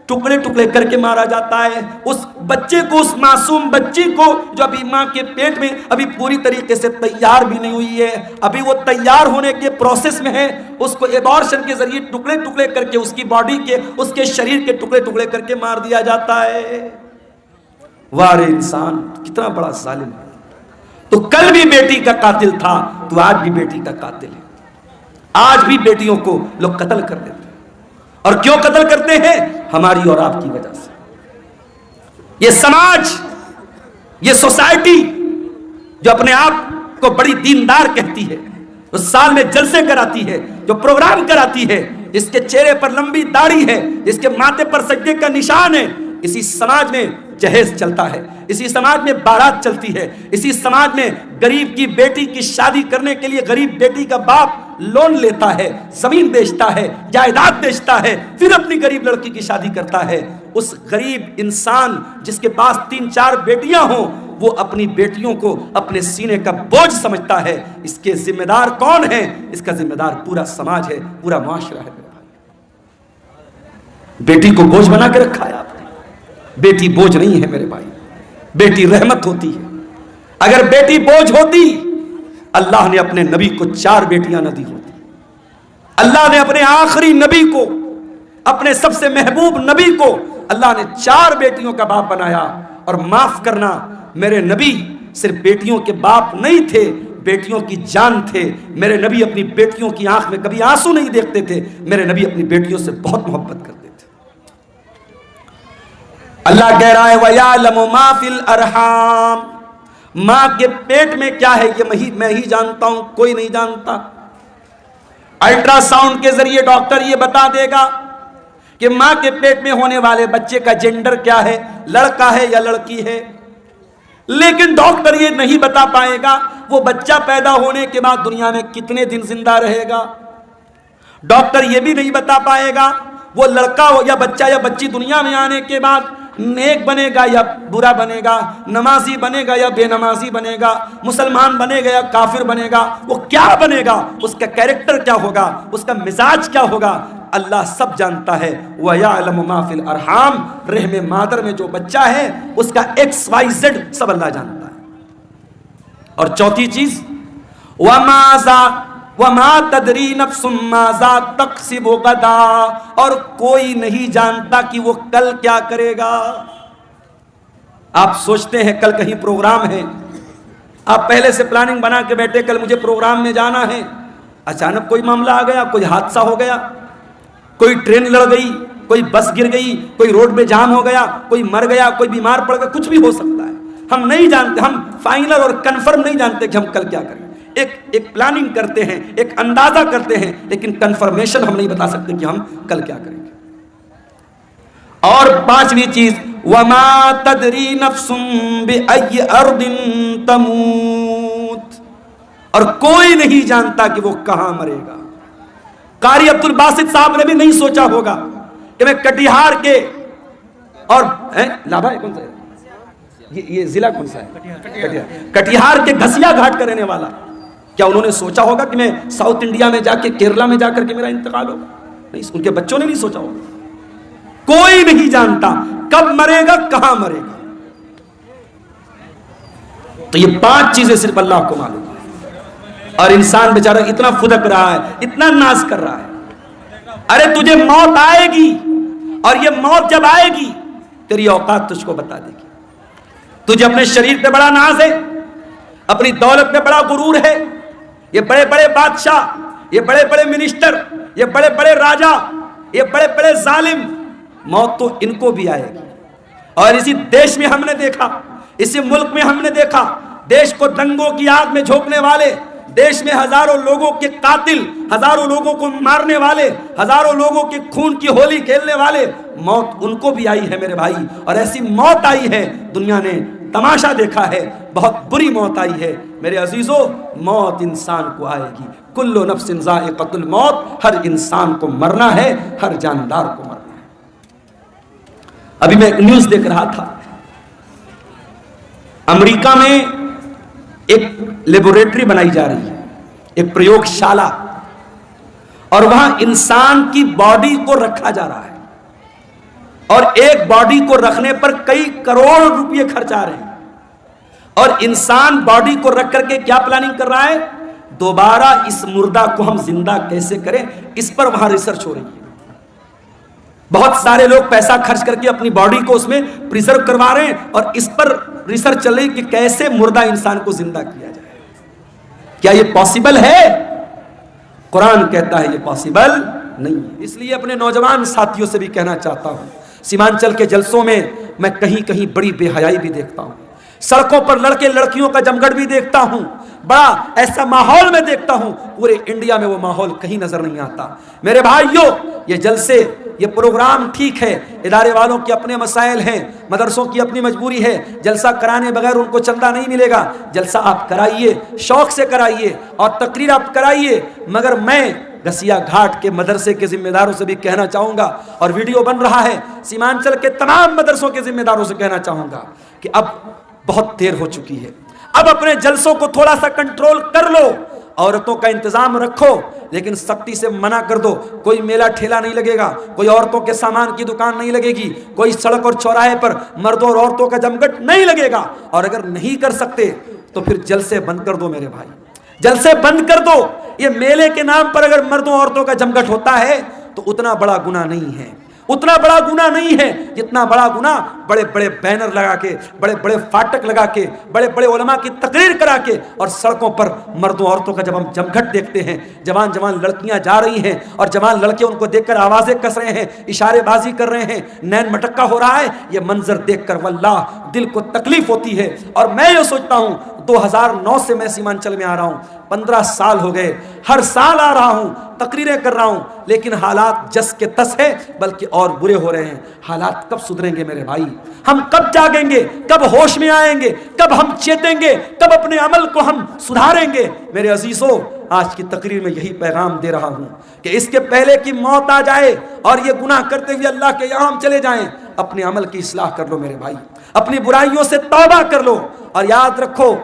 ٹکڑے ٹکڑے کر کے مارا جاتا ہے، اس بچے کو، اس معصوم بچی کو جو ابھی ماں کے پیٹ میں ابھی پوری طریقے سے تیار بھی نہیں ہوئی ہے، ابھی وہ تیار ہونے کے پروسیس میں ہے، اس کو ایبارشن کے ذریعے ٹکڑے ٹکڑے کر کے اس کی باڈی کے، اس کے شریر کے ٹکڑے ٹکڑے کر کے مار دیا جاتا ہے۔ وارے انسان کتنا بڑا ظالم ہے، تو کل بھی بیٹی کا قاتل تھا تو آج بھی بیٹی کا قاتل ہے۔ آج بھی بیٹیوں کو لوگ قتل کر دیتے ہیں، اور کیوں قتل کرتے ہیں؟ ہماری اور آپ کی وجہ سے۔ یہ سماج، یہ سوسائٹی جو اپنے آپ کو بڑی دیندار کہتی ہے، جو سال میں جلسے کراتی ہے، جو پروگرام کراتی ہے، اس کے چہرے پر لمبی داڑھی ہے، اس کے ماتھے پر سجدے کا نشان ہے، اسی سماج میں جہیز چلتا ہے، اسی سماج میں بارات چلتی ہے، اسی سماج میں غریب کی بیٹی کی شادی کرنے کے لیے غریب بیٹی کا باپ لون لیتا ہے، زمین بیچتا ہے، جائیداد بیچتا ہے، پھر اپنی غریب لڑکی کی شادی کرتا ہے۔ اس غریب انسان جس کے پاس 3-4 بیٹیاں ہوں، وہ اپنی بیٹیوں کو اپنے سینے کا بوجھ سمجھتا ہے۔ اس کے ذمہ دار کون ہیں؟ اس کا ذمہ دار پورا سماج ہے، پورا معاشرہ ہے۔ بیٹی کو بوجھ بنا کے رکھا ہے آپ نے۔ بیٹی بوجھ نہیں ہے میرے بھائی، بیٹی رحمت ہوتی ہے۔ اگر بیٹی بوجھ ہوتی، اللہ نے اپنے نبی کو 4 بیٹیاں نہ دی ہوتی۔ اللہ نے اپنے آخری نبی کو، اپنے سب سے محبوب نبی کو اللہ نے 4 بیٹیوں کا باپ بنایا۔ اور معاف کرنا، میرے نبی صرف بیٹیوں کے باپ نہیں تھے، بیٹیوں کی جان تھے۔ میرے نبی اپنی بیٹیوں کی آنکھ میں کبھی آنسو نہیں دیکھتے تھے، میرے نبی اپنی بیٹیوں سے بہت محبت کرتے تھے۔ اللہ کہہ رہا ہے وَيَعْلَمُ مَا فِي الْأَرْحَامِ، ماں کے پیٹ میں کیا ہے یہ میں ہی جانتا ہوں، کوئی نہیں جانتا۔ الٹرا ساؤنڈ کے ذریعے ڈاکٹر یہ بتا دے گا کہ ماں کے پیٹ میں ہونے والے بچے کا جینڈر کیا ہے، لڑکا ہے یا لڑکی ہے، لیکن ڈاکٹر یہ نہیں بتا پائے گا وہ بچہ پیدا ہونے کے بعد دنیا میں کتنے دن زندہ رہے گا۔ ڈاکٹر یہ بھی نہیں بتا پائے گا وہ لڑکا ہو یا بچہ یا بچی دنیا میں آنے کے بعد نیک بنے گا یا برا بنے گا، نمازی بنے گا یا بے نمازی بنے گا، مسلمان بنے گا یا کافر بنے گا، وہ کیا بنے گا، اس کا کیریکٹر کیا ہوگا، اس کا مزاج کیا ہوگا، اللہ سب جانتا ہے۔ وَيَعْلَمُ مَا فِي الْأَرْحَامِ، رحم مادر میں جو بچہ ہے اس کا XYZ سب اللہ جانتا ہے۔ اور چوتھی چیز وَمَا تَدْرِي نَفْسٌ مَاذَا تَكْسِبُ غَدًا، اور کوئی نہیں جانتا کہ وہ کل کیا کرے گا۔ آپ سوچتے ہیں کل کہیں پروگرام ہے، آپ پہلے سے پلاننگ بنا کے بیٹھے کل مجھے پروگرام میں جانا ہے، اچانک کوئی معاملہ آ گیا، کوئی حادثہ ہو گیا، کوئی ٹرین لڑ گئی، کوئی بس گر گئی، کوئی روڈ میں جام ہو گیا، کوئی مر گیا، کوئی بیمار پڑ گیا، کچھ بھی ہو سکتا ہے۔ ہم نہیں جانتے، ہم فائنل اور کنفرم نہیں جانتے کہ ہم کل کیا کریں۔ ایک پلاننگ کرتے ہیں، ایک اندازہ کرتے ہیں، لیکن کنفرمیشن ہم نہیں بتا سکتے کہ ہم کل کیا کریں گے۔ اور پانچویں چیز وَمَا تَدْرِي نَفْسٌ بِأَيِّ أَرْضٍ تَمُوتُ، اور کوئی نہیں جانتا کہ وہ کہاں مرے گا۔ قاری عبد الباسط صاحب نے بھی نہیں سوچا ہوگا کہ میں کٹیہار کے اور لابھا ہے کون سا یہ ضلع کون سا ہے؟ کٹیہار کے گھسیا گھاٹ کا رہنے والا. کیا انہوں نے سوچا ہوگا کہ میں ساؤتھ انڈیا میں جا کے کیرلا میں جا کر کے میرا انتقال ہوگا؟ نہیں, ان کے بچوں نے نہیں سوچا ہوگا. کوئی نہیں جانتا کب مرے گا, کہاں مرے گا. تو یہ 5 چیزیں صرف اللہ کو معلوم ہے. اور انسان بیچارہ اتنا فدک رہا ہے, اتنا ناز کر رہا ہے. ارے تجھے موت آئے گی, اور یہ موت جب آئے گی تیری اوقات تجھ کو بتا دے گی. تجھے اپنے شریر پہ بڑا ناز ہے, اپنی دولت پہ بڑا غرور ہے. یہ بڑے بڑے بادشاہ, یہ بڑے بڑے منسٹر, یہ بڑے بڑے راجا, یہ بڑے بڑے ظالم, موت تو ان کو بھی آئے گی. اور اسی دیش میں ہم نے دیکھا, اسی ملک میں ہم نے دیکھا, دیش کو دنگوں کی آگ میں جھونکنے والے, دیش میں ہزاروں لوگوں کے قاتل, ہزاروں لوگوں کو مارنے والے, ہزاروں لوگوں کے خون کی ہولی کھیلنے والے, موت ان کو بھی آئی ہے میرے بھائی. اور ایسی موت آئی ہے, دنیا نے تماشا دیکھا ہے, بہت بری موت آئی ہے. میرے عزیزو, موت انسان کو آئے گی. کل نفس ذائقۃ الموت, ہر انسان کو مرنا ہے, ہر جاندار کو مرنا ہے. ابھی میں ایک نیوز دیکھ رہا تھا, امریکہ میں ایک لیبوریٹری بنائی جا رہی ہے, ایک پریوگ شالہ, اور وہاں انسان کی باڈی کو رکھا جا رہا ہے. اور ایک باڈی کو رکھنے پر کئی کروڑ روپے خرچ آ رہے ہیں. اور انسان باڈی کو رکھ کر کے کیا پلاننگ کر رہا ہے, دوبارہ اس مردہ کو ہم زندہ کیسے کریں, اس پر وہاں ریسرچ ہو رہی ہے. بہت سارے لوگ پیسہ خرچ کر کے اپنی باڈی کو اس میں پریزرو کروا رہے ہیں, اور اس پر ریسرچ چل رہی کہ کیسے مردہ انسان کو زندہ کیا جائے. کیا یہ پاسبل ہے؟ قرآن کہتا ہے یہ پاسبل نہیں. اس لیے اپنے نوجوان ساتھیوں سے بھی کہنا چاہتا ہوں, سیمانچل کے جلسوں میں میں کہیں کہیں بڑی بے حیائی بھی دیکھتا ہوں, سڑکوں پر لڑکے لڑکیوں کا جمگھٹ بھی دیکھتا ہوں, بڑا ایسا ماحول میں دیکھتا ہوں. پورے انڈیا میں وہ ماحول کہیں نظر نہیں آتا. میرے بھائیوں, یہ جلسے, یہ پروگرام ٹھیک ہے, ادارے والوں کے اپنے مسائل ہیں, مدرسوں کی اپنی مجبوری ہے, جلسہ کرانے بغیر ان کو چندہ نہیں ملے گا. جلسہ آپ کرائیے, شوق سے کرائیے, اور تقریر آپ کرائیے. مگر میں گھسیا گھاٹ کے مدرسے کے ذمہ داروں سے بھی کہنا چاہوں گا, اور ویڈیو بن رہا ہے, سیمانچل کے تمام مدرسوں کے ذمہ داروں سے کہنا چاہوں گا کہ اب بہت دیر ہو چکی ہے. اب اپنے جلسوں کو تھوڑا سا کنٹرول کر لو, عورتوں کا انتظام رکھو, لیکن سختی سے منع کر دو. کوئی میلہ ٹھیلا نہیں لگے گا, کوئی عورتوں کے سامان کی دکان نہیں لگے گی, کوئی سڑک اور چوراہے پر مردوں اور عورتوں کا جمگھٹ نہیں لگے گا. اور اگر نہیں کر سکتے تو پھر جلسے بند کر دو میرے بھائی, جلسے بند کر دو. یہ میلے کے نام پر اگر مردوں عورتوں کا جمگھٹ ہوتا ہے تو اتنا بڑا گناہ نہیں ہے, اتنا بڑا گناہ نہیں ہے جتنا بڑا گناہ بڑے بڑے بینر لگا کے, بڑے بڑے فاٹک لگا کے, بڑے بڑے علماء کی تقریر کرا کے, اور سڑکوں پر مردوں عورتوں کا جب ہم جمگھٹ دیکھتے ہیں, جوان جوان لڑکیاں جا رہی ہیں اور جوان لڑکے ان کو دیکھ کر آوازیں کس رہے ہیں, اشارے بازی کر رہے ہیں, نین مٹکا ہو رہا ہے, یہ منظر دیکھ کر واللہ دل کو تکلیف ہوتی ہے. اور میں یہ سوچتا ہوں 2009 سے میں سیمانچل میں آ رہا ہوں, 15 سال ہو گئے, ہر سال آ رہا ہوں, تقریریں کر رہا ہوں, لیکن حالات جس کے تس ہے, بلکہ اور برے ہو رہے ہیں. حالات کب سدھریں گے میرے بھائی؟ ہم کب جاگیں گے, کب ہوش میں آئیں گے, کب ہم چیتیں گے, کب اپنے عمل کو ہم سدھاریں گے؟ میرے عزیزو, آج کی تقریر میں یہی پیغام دے رہا ہوں کہ اس کے پہلے کہ موت آ جائے اور یہ گناہ کرتے ہوئے اللہ کے یہاں ہم چلے جائیں, اپنے عمل کی اصلاح کر لو میرے بھائی, اپنی برائیوں سے توبہ کر لو. اور یاد رکھو,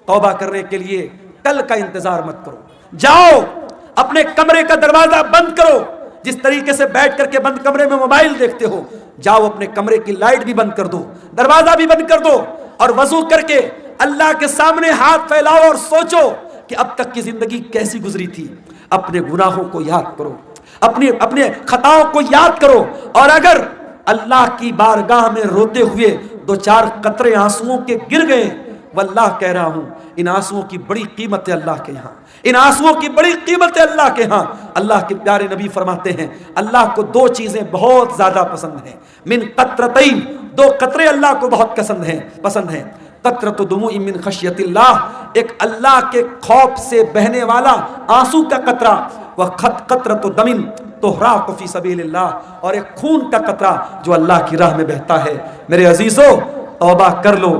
توبہ کرنے کے لیے کل کا انتظار مت کرو. جاؤ اپنے کمرے کا دروازہ بند کرو. جس طریقے سے بیٹھ کر کے بند کمرے میں موبائل دیکھتے ہو, جاؤ اپنے کمرے کی لائٹ بھی بند کر دو, دروازہ بھی بند کر دو, اور وضو کر کے اللہ کے سامنے ہاتھ پھیلاؤ اور سوچو کہ اب تک کی زندگی کیسی گزری تھی. اپنے گناہوں کو یاد کرو, اپنے خطاؤں کو یاد کرو. اور اگر اللہ کی بارگاہ میں روتے ہوئے 2-4 قطرے آنسوؤں کے گر گئے, واللہ کہہ رہا ہوں ان آنسوؤں کی بڑی قیمت ہے اللہ کے یہاں, ان آنسوؤں کی بڑی قیمت ہے اللہ کے ہاں. اللہ کے پیارے نبی فرماتے ہیں اللہ کو 2 چیزیں بہت زیادہ پسند ہیں, من قطرتین, 2 قطرے اللہ کو بہت پسند ہیں. قطرۃ دموع من خشیت اللہ, ایک اللہ کے خوف سے بہنے والا آنسو کا قطرہ, قطرۃ دم تحراق فی سبیل اللہ, اور ایک خون کا قطرہ جو اللہ کی راہ میں بہتا ہے. میرے عزیزو, توبہ کر لو,